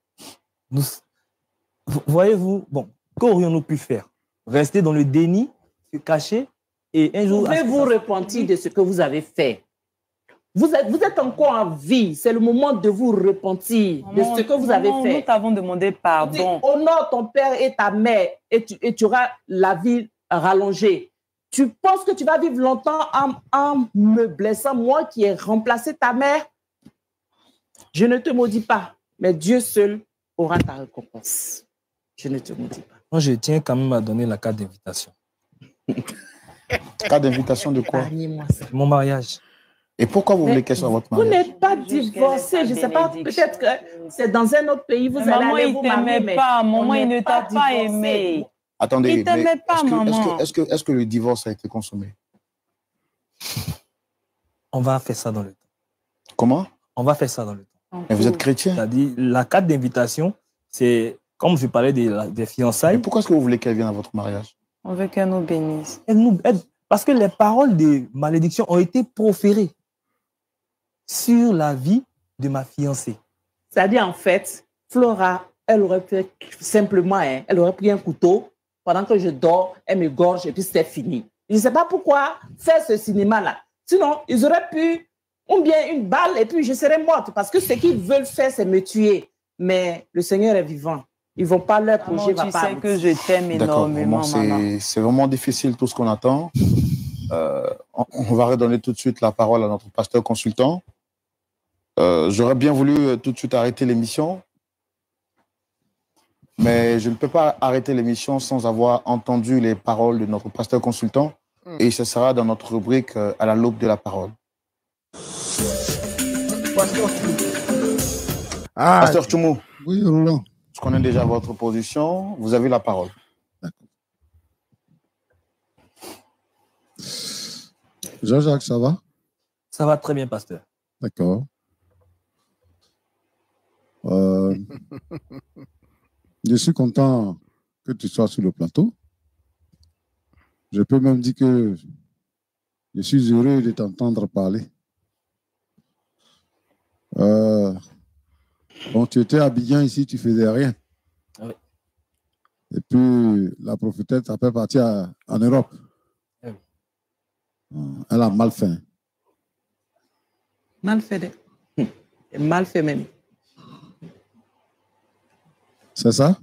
voyez-vous, bon, qu'aurions-nous pu faire? Rester dans le déni, se cacher et un jour... Pouvez-vous repentir de ce que vous avez fait? Vous êtes encore en vie. C'est le moment de vous repentir de ce que vous avez fait. Nous t'avons demandé pardon. Honore ton père et ta mère et tu auras la vie rallongée. Tu penses que tu vas vivre longtemps en me blessant, moi qui ai remplacé ta mère? Je ne te maudis pas, mais Dieu seul aura ta récompense. Je ne te maudis pas. Moi, je tiens quand même à donner la carte d'invitation. Carte d'invitation de quoi? Mon mariage. Et pourquoi vous voulez qu'elle soit votre mariage? Vous n'êtes pas divorcé. Je ne sais pas, peut-être que c'est dans un autre pays, vous allez aller vous marier. Mais maman, il ne t'a pas aimé. Attendez, il t'aimait pas, maman. Est-ce que le divorce a été consommé? On va faire ça dans le temps. Comment? On va faire ça dans le temps. Mais vous êtes chrétien? C'est-à-dire, la carte d'invitation, c'est, comme je parlais des fiançailles. Mais pourquoi est-ce que vous voulez qu'elle vienne à votre mariage? On veut qu'elle nous bénisse. Parce que les paroles de malédiction ont été proférées sur la vie de ma fiancée. C'est-à-dire, en fait, Flora, elle aurait fait simplement, elle aurait pris un couteau, pendant que je dors, elle me gorge et puis c'est fini. Je ne sais pas pourquoi faire ce cinéma-là. Sinon, ils auraient pu, ou bien une balle et puis je serais morte, parce que ce qu'ils veulent faire, c'est me tuer. Mais le Seigneur est vivant. Ils ne vont pas, leur projet va pas. Tu sais que je t'aime énormément, maman. C'est vraiment difficile tout ce qu'on attend. On va redonner tout de suite la parole à notre pasteur consultant. J'aurais bien voulu tout de suite arrêter l'émission, mais je ne peux pas arrêter l'émission sans avoir entendu les paroles de notre pasteur consultant, et ce sera dans notre rubrique à la loupe de la parole. Pasteur Tchoumou. Oui, Roland. Je connais déjà votre position. Vous avez la parole. D'accord. Jean-Jacques, ça va? Ça va très bien, pasteur. D'accord. Je suis content que tu sois sur le plateau. Je peux même dire que je suis heureux de t'entendre parler. Bon, tu étais à Abidjan ici, tu ne faisais rien. Oui. Et puis, la prophétesse t'a fait partir en Europe. Oui. Elle a mal fait. Mal fait. Mal fait même. C'est ça?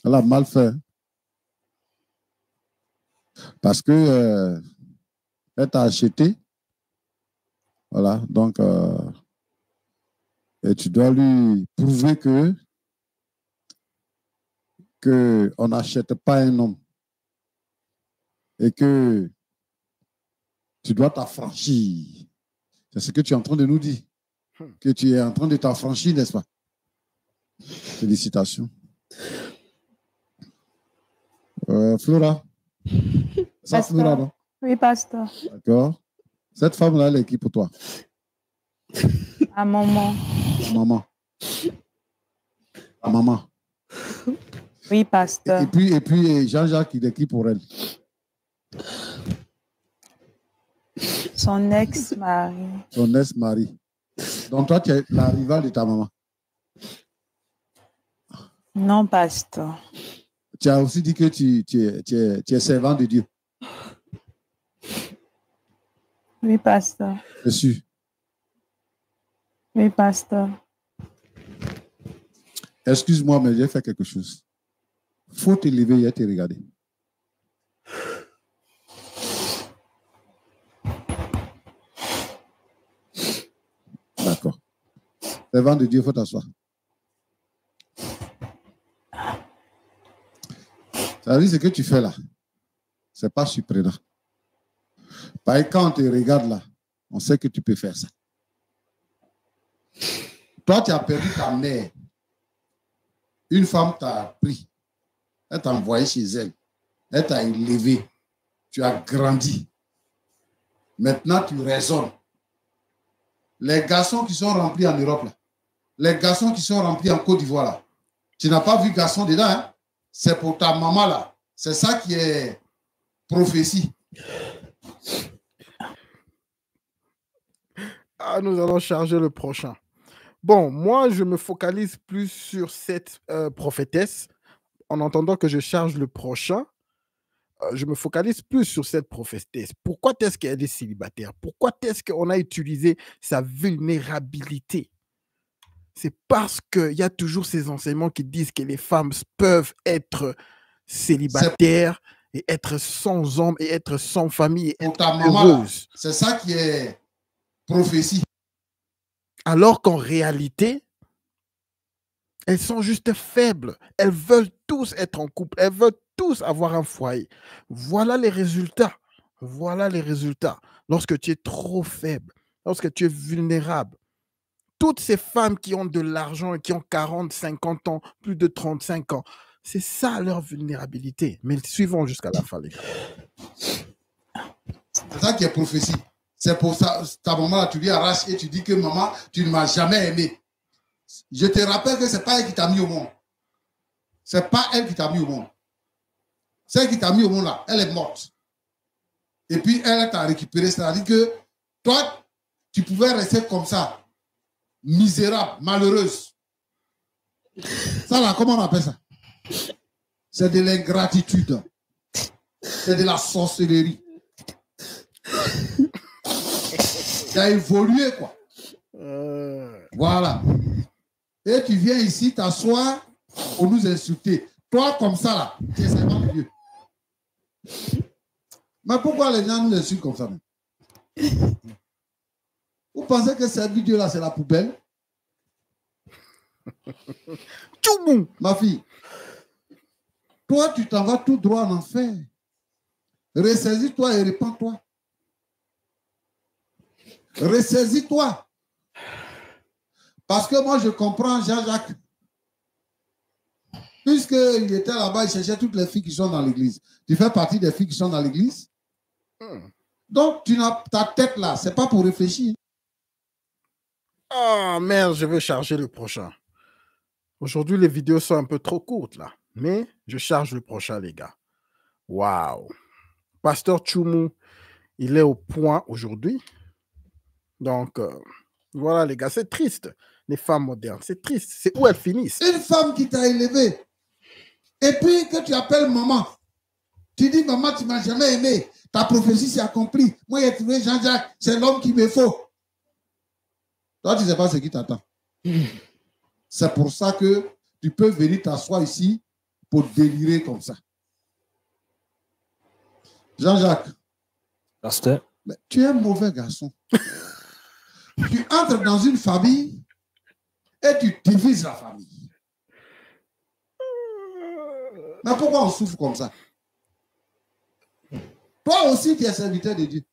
Elle a mal fait. Parce que elle t'a acheté. Voilà, donc et tu dois lui prouver que on n'achète pas un homme et que tu dois t'affranchir. C'est ce que tu es en train de nous dire. Que tu es en train de t'affranchir, n'est-ce pas? Félicitations. Flora. Ça, Flora, non? Oui, pasteur. D'accord. Cette femme-là, elle est qui pour toi? À maman. Maman. À maman. Oui, pasteur. Et puis Jean-Jacques, il est qui pour elle? Son ex-mari. Son ex-mari. Donc toi, tu es la rivale de ta maman. Non, pasteur. Tu as aussi dit que tu es servant de Dieu. Oui, pasteur. Je suis. Oui, pasteur. Excuse-moi, mais j'ai fait quelque chose. Faut te lever et te regarder. D'accord. Servant de Dieu, il faut t'asseoir. Ça veut dire ce que tu fais là. Ce n'est pas surprenant. Parce que quand on te regarde là, on sait que tu peux faire ça. Toi, tu as perdu ta mère. Une femme t'a pris. Elle t'a envoyé chez elle. Elle t'a élevé. Tu as grandi. Maintenant, tu raisonnes. Les garçons qui sont remplis en Europe, là, les garçons qui sont remplis en Côte d'Ivoire, là, tu n'as pas vu garçon dedans, hein? C'est pour ta maman, là. C'est ça qui est prophétie. Ah, nous allons charger le prochain. Bon, moi, je me focalise plus sur cette prophétesse. En entendant que je charge le prochain, je me focalise plus sur cette prophétesse. Pourquoi est-ce qu'elle est célibataire? Pourquoi est-ce qu'on a utilisé sa vulnérabilité? C'est parce qu'il y a toujours ces enseignements qui disent que les femmes peuvent être célibataires et être sans homme et être sans famille et être heureuses. C'est ça qui est prophétie. Alors qu'en réalité, elles sont juste faibles. Elles veulent tous être en couple. Elles veulent tous avoir un foyer. Voilà les résultats. Voilà les résultats. Lorsque tu es trop faible, lorsque tu es vulnérable, toutes ces femmes qui ont de l'argent et qui ont 40, 50 ans, plus de 35 ans, c'est ça leur vulnérabilité. Mais suivons jusqu'à la fin, les gars. C'est ça qui est prophétie. C'est pour ça, ta maman, là, tu lui arraches et tu dis que maman, tu ne m'as jamais aimé. Je te rappelle que ce n'est pas elle qui t'a mis au monde. Ce n'est pas elle qui t'a mis au monde. Celle qui t'a mis au monde, là, elle est morte. Et puis, elle t'a récupéré. C'est-à-dire que toi, tu pouvais rester comme ça. Misérable, malheureuse. Ça, là, comment on appelle ça? C'est de l'ingratitude. C'est de la sorcellerie. Tu as évolué, quoi. Voilà. Et tu viens ici t'asseoir pour nous insulter. Toi, comme ça, là, tu es seulement vieux. Mais pourquoi les gens nous insultent comme ça? Même? Vous pensez que cette vidéo-là, c'est la poubelle? Ma fille, toi, tu t'en vas tout droit en enfer. Ressaisis-toi et répands-toi. Ressaisis-toi. Parce que moi, je comprends Jean-Jacques. Puisqu'il était là-bas, il cherchait toutes les filles qui sont dans l'église. Tu fais partie des filles qui sont dans l'église. Donc, tu n'as ta tête là, c'est pas pour réfléchir. Oh merde, je veux charger le prochain. Aujourd'hui, les vidéos sont un peu trop courtes là. Mais je charge le prochain, les gars. Waouh. Pasteur Tchoumou, il est au point aujourd'hui. Donc, voilà, les gars, c'est triste. Les femmes modernes, c'est triste. C'est où elles finissent. Une femme qui t'a élevé. Et puis que tu appelles maman. Tu dis, maman, tu ne m'as jamais aimé. Ta prophétie s'est accomplie. Moi, j'ai trouvé Jean-Jacques. C'est l'homme qu'il me faut. Toi, tu ne sais pas ce qui t'attend. C'est pour ça que tu peux venir t'asseoir ici pour délirer comme ça. Jean-Jacques. Pasteur. Mais tu es un mauvais garçon. Tu entres dans une famille et tu divises la famille. Mais pourquoi on souffre comme ça? Toi aussi, tu es serviteur de Dieu.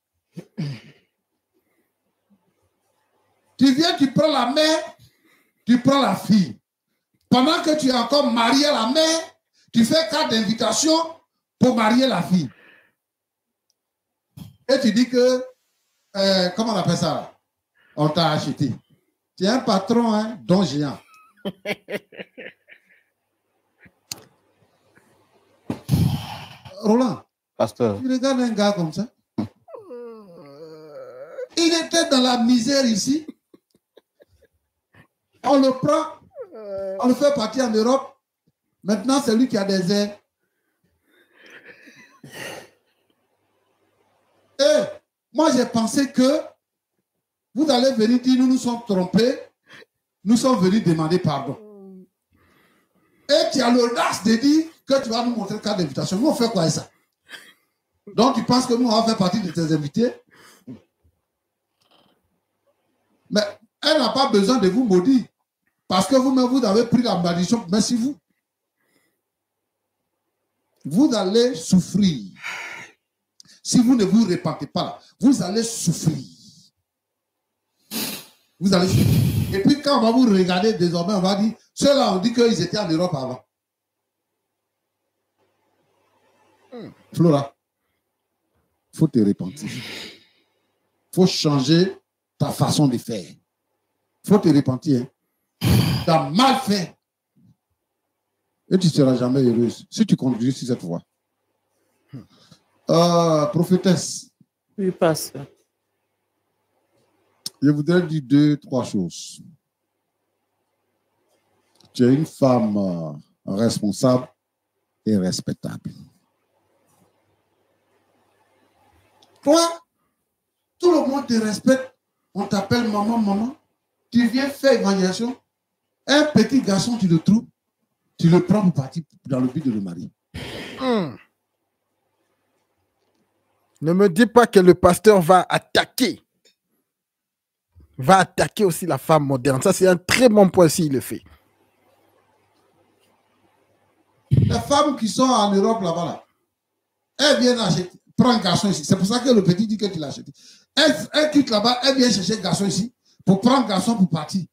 Tu viens, tu prends la mère, tu prends la fille. Pendant que tu es encore marié à la mère, tu fais carte d'invitation pour marier la fille. Et tu dis que, comment on appelle ça là? On t'a acheté. Tu es un patron, hein, don géant. Roland, Pasteur. tu regardes un gars comme ça. Il était dans la misère ici. On le prend, on le fait partir en Europe. Maintenant, c'est lui qui a des airs. Et moi, j'ai pensé que vous allez venir dire, nous nous sommes trompés, nous sommes venus demander pardon. Et tu as l'audace de dire que tu vas nous montrer le cadre d'invitation. Nous, on fait quoi avec ça? Donc, tu penses que nous, on va faire partie de tes invités? Mais elle n'a pas besoin de vous maudire. Parce que vous-même, vous avez pris la malédiction. Mais si vous allez souffrir. Si vous ne vous repentez pas, là, vous allez souffrir. Vous allez souffrir. Et puis, quand on va vous regarder désormais, on va dire, ceux-là, on dit qu'ils étaient en Europe avant. Flora, il faut te repentir. Il faut changer ta façon de faire. Il faut te repentir. Hein. Tu as mal fait. Et tu ne seras jamais heureuse si tu conduis sur cette voie. Prophétesse. Oui, pasteur. Je voudrais dire 2, 3 choses. Tu es une femme responsable et respectable. Toi, tout le monde te respecte. On t'appelle maman, maman. Tu viens faire évangélisation. Un petit garçon, tu le trouves. Tu le prends pour partir dans le but de le marier. Ne me dis pas que le pasteur va attaquer aussi la femme moderne. Ça, c'est un très bon point s'il le fait. Les femmes qui sont en Europe là-bas, là, elles viennent acheter, prends un garçon ici. C'est pour ça que le petit dit que tu l'as acheté. Elle quitte là-bas, elle vient chercher un garçon ici pour prendre un garçon pour partir.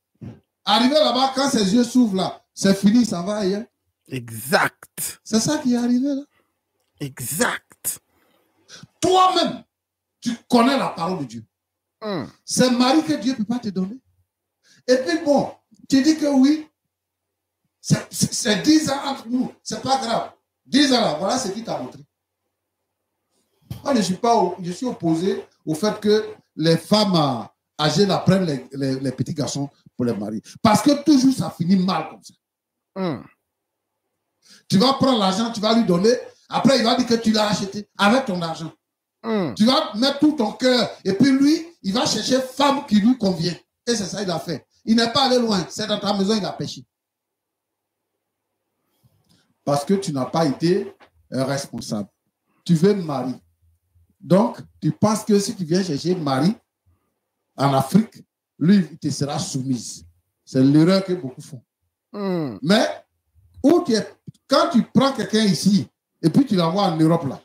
Arrivé là-bas, quand ses yeux s'ouvrent là, c'est fini, ça va ailleurs. Exact. C'est ça qui est arrivé là. Exact. Toi-même, tu connais la parole de Dieu. C'est un mari que Dieu ne peut pas te donner. Et puis bon, tu dis que oui, c'est 10 ans entre nous, c'est pas grave. 10 ans là, voilà ce qu'il t'a montré. Moi, je suis opposé au fait que les femmes âgées là, prennent les petits garçons pour les marier. Parce que toujours ça finit mal comme ça. Tu vas prendre l'argent, tu vas lui donner. Après, il va dire que tu l'as acheté avec ton argent. Tu vas mettre tout ton cœur. Et puis lui, il va chercher femme qui lui convient. Et c'est ça qu'il a fait. Il n'est pas allé loin. C'est dans ta maison, il a péché. Parce que tu n'as pas été responsable. Tu veux me marier. Donc, tu penses que si tu viens chercher un mari en Afrique, lui, il te sera soumise. C'est l'erreur que beaucoup font. Mais quand tu prends quelqu'un ici et puis tu l'envoies en Europe là,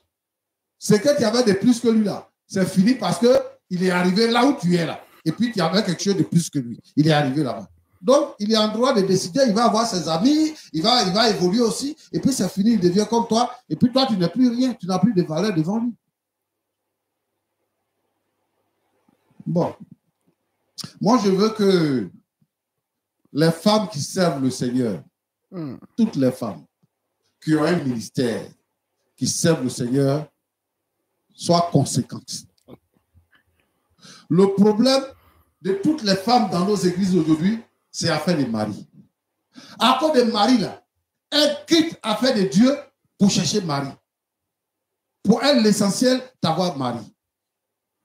c'est que tu avais de plus que lui là. C'est fini parce qu'il est arrivé là où tu es là. Et puis tu avais quelque chose de plus que lui. Il est arrivé là-bas. Donc, il est en droit de décider, il va avoir ses amis, il va évoluer aussi. Et puis c'est fini, il devient comme toi. Et puis toi, tu n'es plus rien, tu n'as plus de valeur devant lui. Bon. Moi, je veux que les femmes qui servent le Seigneur, toutes les femmes qui ont un ministère, qui servent le Seigneur, soient conséquentes. Le problème de toutes les femmes dans nos églises aujourd'hui, c'est affaire des maris. À cause des maris, là, elles quittent affaire de Dieu pour chercher mari. Pour elles, l'essentiel, d'avoir mari.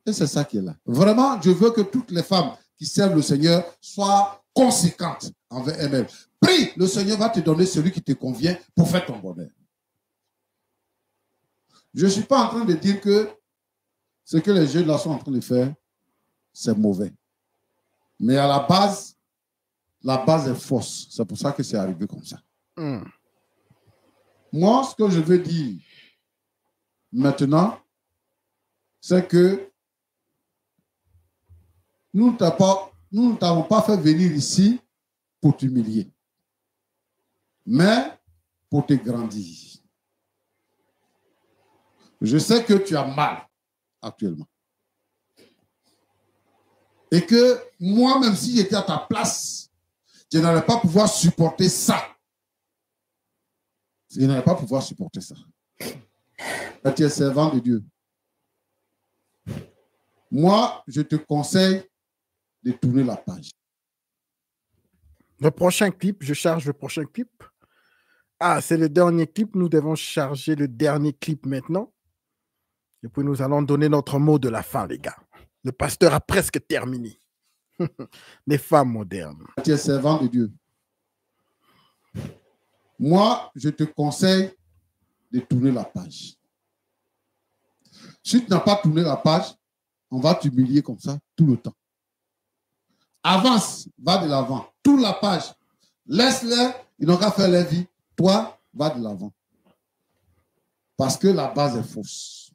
Et c'est ça qui est là. Vraiment, je veux que toutes les femmes qui servent le Seigneur soient conséquentes envers elles-mêmes. Prie, le Seigneur va te donner celui qui te convient pour faire ton bonheur. Je ne suis pas en train de dire que ce que les jeunes là sont en train de faire, c'est mauvais. Mais à la base est fausse. C'est pour ça que c'est arrivé comme ça. Moi, ce que je veux dire maintenant, c'est que nous ne t'avons pas fait venir ici pour t'humilier, mais pour te grandir. Je sais que tu as mal actuellement. Et que moi, même si j'étais à ta place, je n'allais pas pouvoir supporter ça. Je n'allais pas pouvoir supporter ça. Et tu es servant de Dieu. Moi, je te conseille de tourner la page. Le prochain clip, je charge le prochain clip. Ah, c'est le dernier clip. Nous devons charger le dernier clip maintenant. Et puis nous allons donner notre mot de la fin, les gars. Le pasteur a presque terminé. Les femmes modernes. Tu es servant de Dieu. Moi, je te conseille de tourner la page. Si tu n'as pas tourné la page, on va t'humilier comme ça tout le temps. Avance, va de l'avant. Tourne la page. Laisse-les, ils n'ont qu'à faire leur vie. Toi, va de l'avant. Parce que la base est fausse.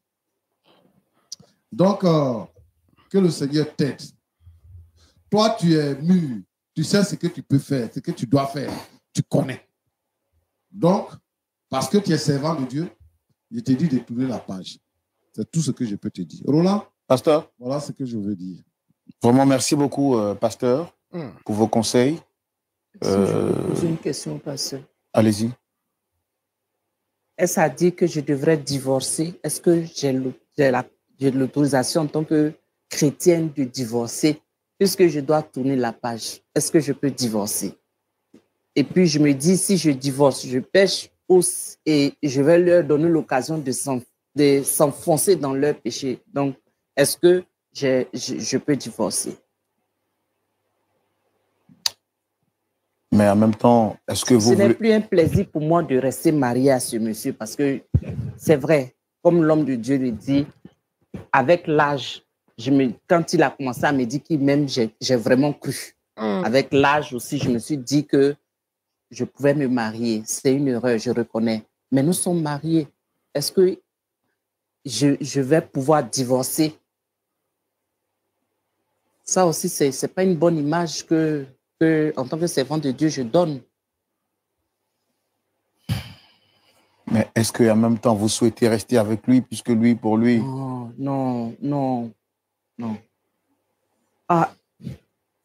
Donc, que le Seigneur t'aide. Toi, tu es mûr. Tu sais ce que tu peux faire, ce que tu dois faire. Tu connais. Donc, parce que tu es servant de Dieu, je te dis de tourner la page. C'est tout ce que je peux te dire. Roland, Pasteur, voilà ce que je veux dire. Vraiment, merci beaucoup, pasteur, pour vos conseils. Si je peux poser une question, pasteur. Allez-y. Est-ce à dire que je devrais divorcer? Est-ce que j'ai l'autorisation en tant que chrétienne de divorcer? Puisque je dois tourner la page, est-ce que je peux divorcer? Et puis je me dis, si je divorce, je pêche et je vais leur donner l'occasion de s'enfoncer dans leur péché. Donc, est-ce que je peux divorcer? Mais en même temps, est-ce que vous Ce n'est plus un plaisir pour moi de rester marié à ce monsieur parce que c'est vrai, comme l'homme de Dieu le dit, avec l'âge, quand il a commencé à me dire qu'il m'aime, j'ai vraiment cru. Avec l'âge aussi, je me suis dit que je pouvais me marier. C'est une erreur, je reconnais. Mais nous sommes mariés. Est-ce que je vais pouvoir divorcer? Ça aussi, ce n'est pas une bonne image que, en tant que servant de Dieu, je donne. Mais est-ce qu'en même temps, vous souhaitez rester avec lui, puisque lui, pour lui... Non. Ah,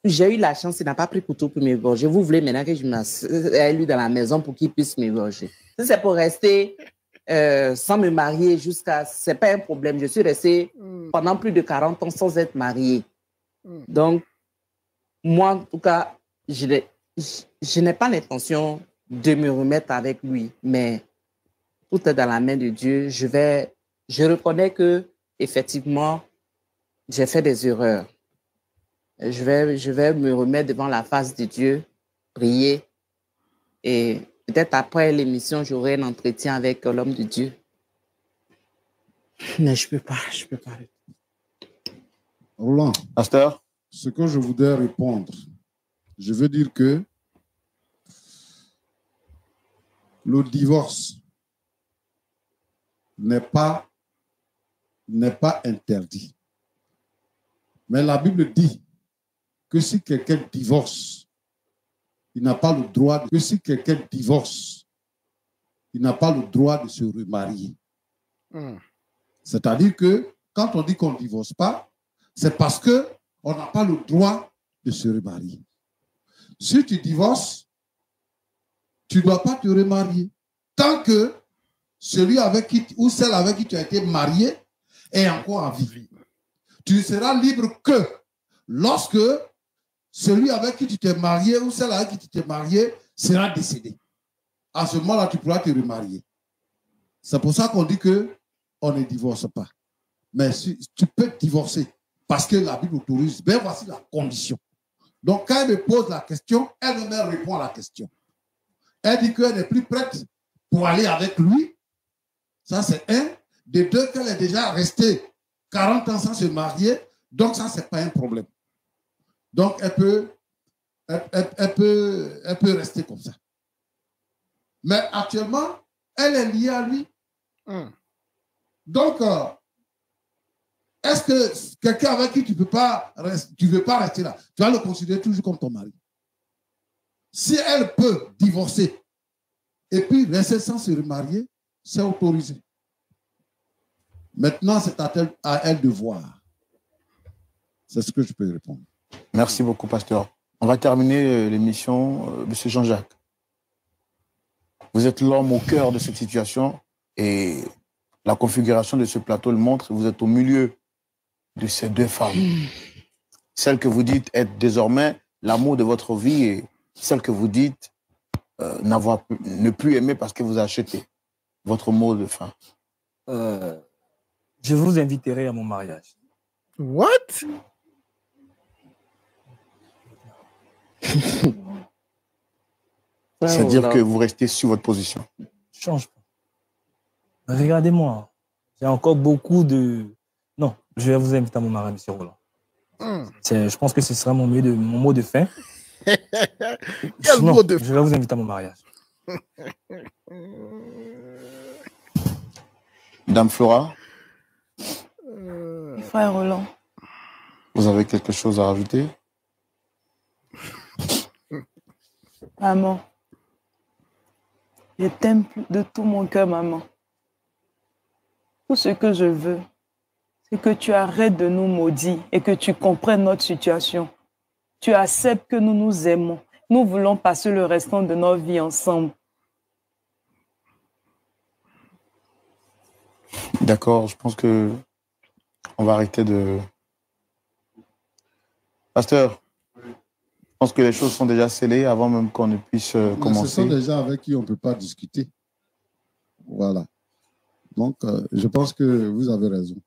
j'ai eu la chance, il n'a pas pris couteau pour m'égorger. Vous voulez maintenant que je m'aille lui dans la maison pour qu'il puisse m'égorger. Si c'est pour rester sans me marier jusqu'à... Ce n'est pas un problème. Je suis restée pendant plus de 40 ans sans être mariée. Donc, moi, en tout cas, je n'ai pas l'intention de me remettre avec lui, mais tout est dans la main de Dieu. Je reconnais que effectivement, j'ai fait des erreurs. Je vais me remettre devant la face de Dieu, prier, et peut-être après l'émission, j'aurai un entretien avec l'homme de Dieu. Mais je peux pas. Roland, Pasteur, ce que je voudrais répondre, je veux dire que le divorce n'est pas interdit. Mais la Bible dit que si quelqu'un divorce, il n'a pas le droit de se remarier. C'est-à-dire que quand on dit qu'on ne divorce pas, c'est parce qu'on n'a pas le droit de se remarier. Si tu divorces, tu ne dois pas te remarier. Tant que celui avec qui ou celle avec qui tu as été marié est encore en vie. Tu ne seras libre que lorsque celui avec qui tu t'es marié ou celle avec qui tu t'es marié sera décédé. À ce moment-là, tu pourras te remarier. C'est pour ça qu'on dit qu'on ne divorce pas. Mais si, tu peux divorcer parce que la Bible autorise. Ben voici la condition. Donc, quand elle me pose la question, elle me répond à la question. Elle dit qu'elle n'est plus prête pour aller avec lui. Ça, c'est un. De deux, qu'elle est déjà restée 40 ans sans se marier. Donc, ça, ce n'est pas un problème. Donc, elle peut rester comme ça. Mais actuellement, elle est liée à lui. Donc, est-ce que quelqu'un avec qui tu ne veux pas rester là, tu vas le considérer toujours comme ton mari? Si elle peut divorcer et puis rester sans se remarier, c'est autorisé. Maintenant, c'est à elle de voir. C'est ce que je peux répondre. Merci beaucoup, pasteur. On va terminer l'émission. Monsieur Jean-Jacques, vous êtes l'homme au cœur de cette situation et la configuration de ce plateau le montre. Vous êtes au milieu de ces deux femmes. Celle que vous dites être désormais l'amour de votre vie et celle que vous dites ne plus aimer parce que vous achetez. Votre mot de fin. Je vous inviterai à mon mariage. What? C'est-à-dire que vous restez sur votre position. Change pas. Regardez-moi. J'ai encore beaucoup de... Non, je vais vous inviter à mon mariage, monsieur Roland. Je pense que ce sera mon mot de fin. Quel non, mot de je vais vous inviter à mon mariage. Dame Flora, Frère Roland. vous avez quelque chose à rajouter? Maman, je t'aime de tout mon cœur, maman. Tout ce que je veux, et que tu arrêtes de nous maudire et que tu comprennes notre situation. Tu acceptes que nous nous aimons. Nous voulons passer le restant de notre vie ensemble. D'accord, je pense que on va arrêter de... Pasteur, je pense que les choses sont déjà scellées avant même qu'on ne puisse commencer. Ce sont des gens avec qui on ne peut pas discuter. Voilà. Donc, je pense que vous avez raison.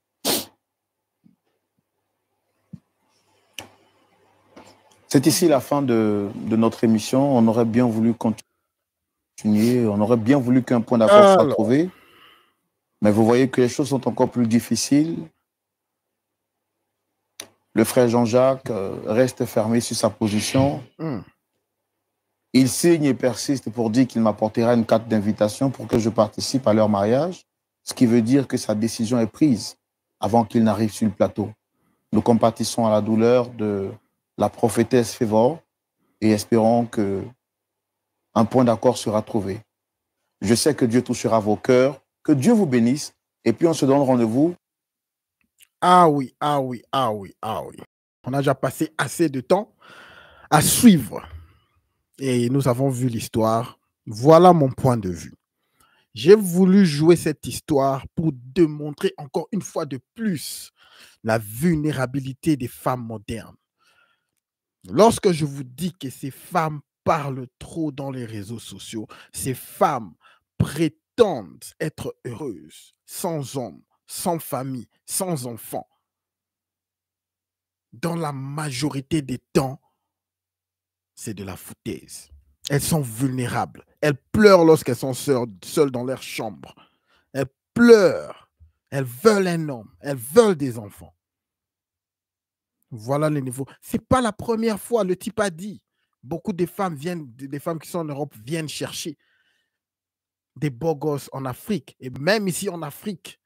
C'est ici la fin de notre émission. On aurait bien voulu continuer. On aurait bien voulu qu'un point d'accord soit trouvé. Mais vous voyez que les choses sont encore plus difficiles. Le frère Jean-Jacques reste fermé sur sa position. Il signe et persiste pour dire qu'il m'apportera une carte d'invitation pour que je participe à leur mariage, ce qui veut dire que sa décision est prise avant qu'il n'arrive sur le plateau. Nous compatissons à la douleur de la prophétesse Févor et espérons qu'un point d'accord sera trouvé. Je sais que Dieu touchera vos cœurs, que Dieu vous bénisse, et puis on se donne rendez-vous. Ah oui, ah oui, ah oui, ah oui. On a déjà passé assez de temps à suivre. Et nous avons vu l'histoire. Voilà mon point de vue. J'ai voulu jouer cette histoire pour démontrer encore une fois de plus la vulnérabilité des femmes modernes. Lorsque je vous dis que ces femmes parlent trop dans les réseaux sociaux, ces femmes prétendent être heureuses, sans homme, sans famille, sans enfants. Dans la majorité des temps, c'est de la foutaise. Elles sont vulnérables. Elles pleurent lorsqu'elles sont seules dans leur chambre. Elles pleurent. Elles veulent un homme. Elles veulent des enfants. Voilà le niveau. Ce n'est pas la première fois, le type a dit. Beaucoup de femmes des femmes qui sont en Europe viennent chercher des beaux gosses en Afrique. Et même ici en Afrique.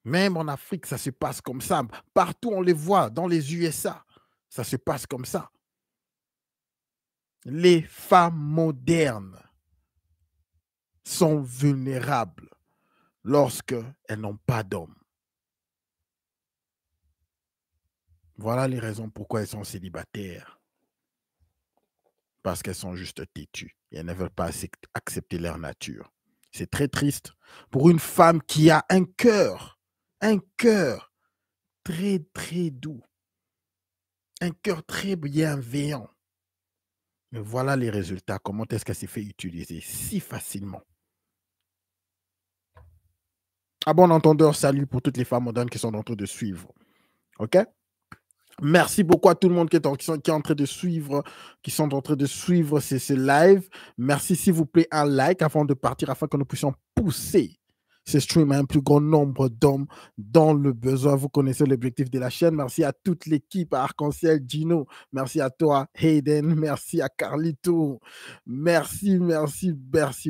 Même en Afrique, ça se passe comme ça. Partout, on les voit. Dans les USA, ça se passe comme ça. Les femmes modernes sont vulnérables lorsqu'elles n'ont pas d'homme. Voilà les raisons pourquoi elles sont célibataires. Parce qu'elles sont juste têtues et elles ne veulent pas accepter leur nature. C'est très triste pour une femme qui a un cœur très, très doux, un cœur très bienveillant. Mais voilà les résultats. Comment est-ce qu'elle s'est fait utiliser si facilement? À bon entendeur, salut pour toutes les femmes modernes qui sont en train de suivre. OK? Merci beaucoup à tout le monde qui est en train de suivre, qui sont en train de suivre ce live. Merci, s'il vous plaît, un like avant de partir afin que nous puissions pousser ce stream à un plus grand nombre d'hommes dans le besoin. Vous connaissez l'objectif de la chaîne. Merci à toute l'équipe, à Arc-en-Ciel, Gino. Merci à toi, Hayden. Merci à Carlito. Merci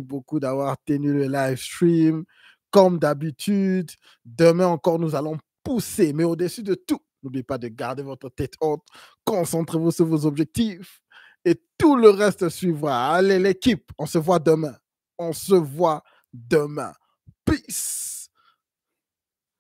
beaucoup d'avoir tenu le live stream. Comme d'habitude, demain encore, nous allons pousser, mais au-dessus de tout, n'oubliez pas de garder votre tête haute, concentrez-vous sur vos objectifs et tout le reste suivra. Allez l'équipe, on se voit demain. Peace.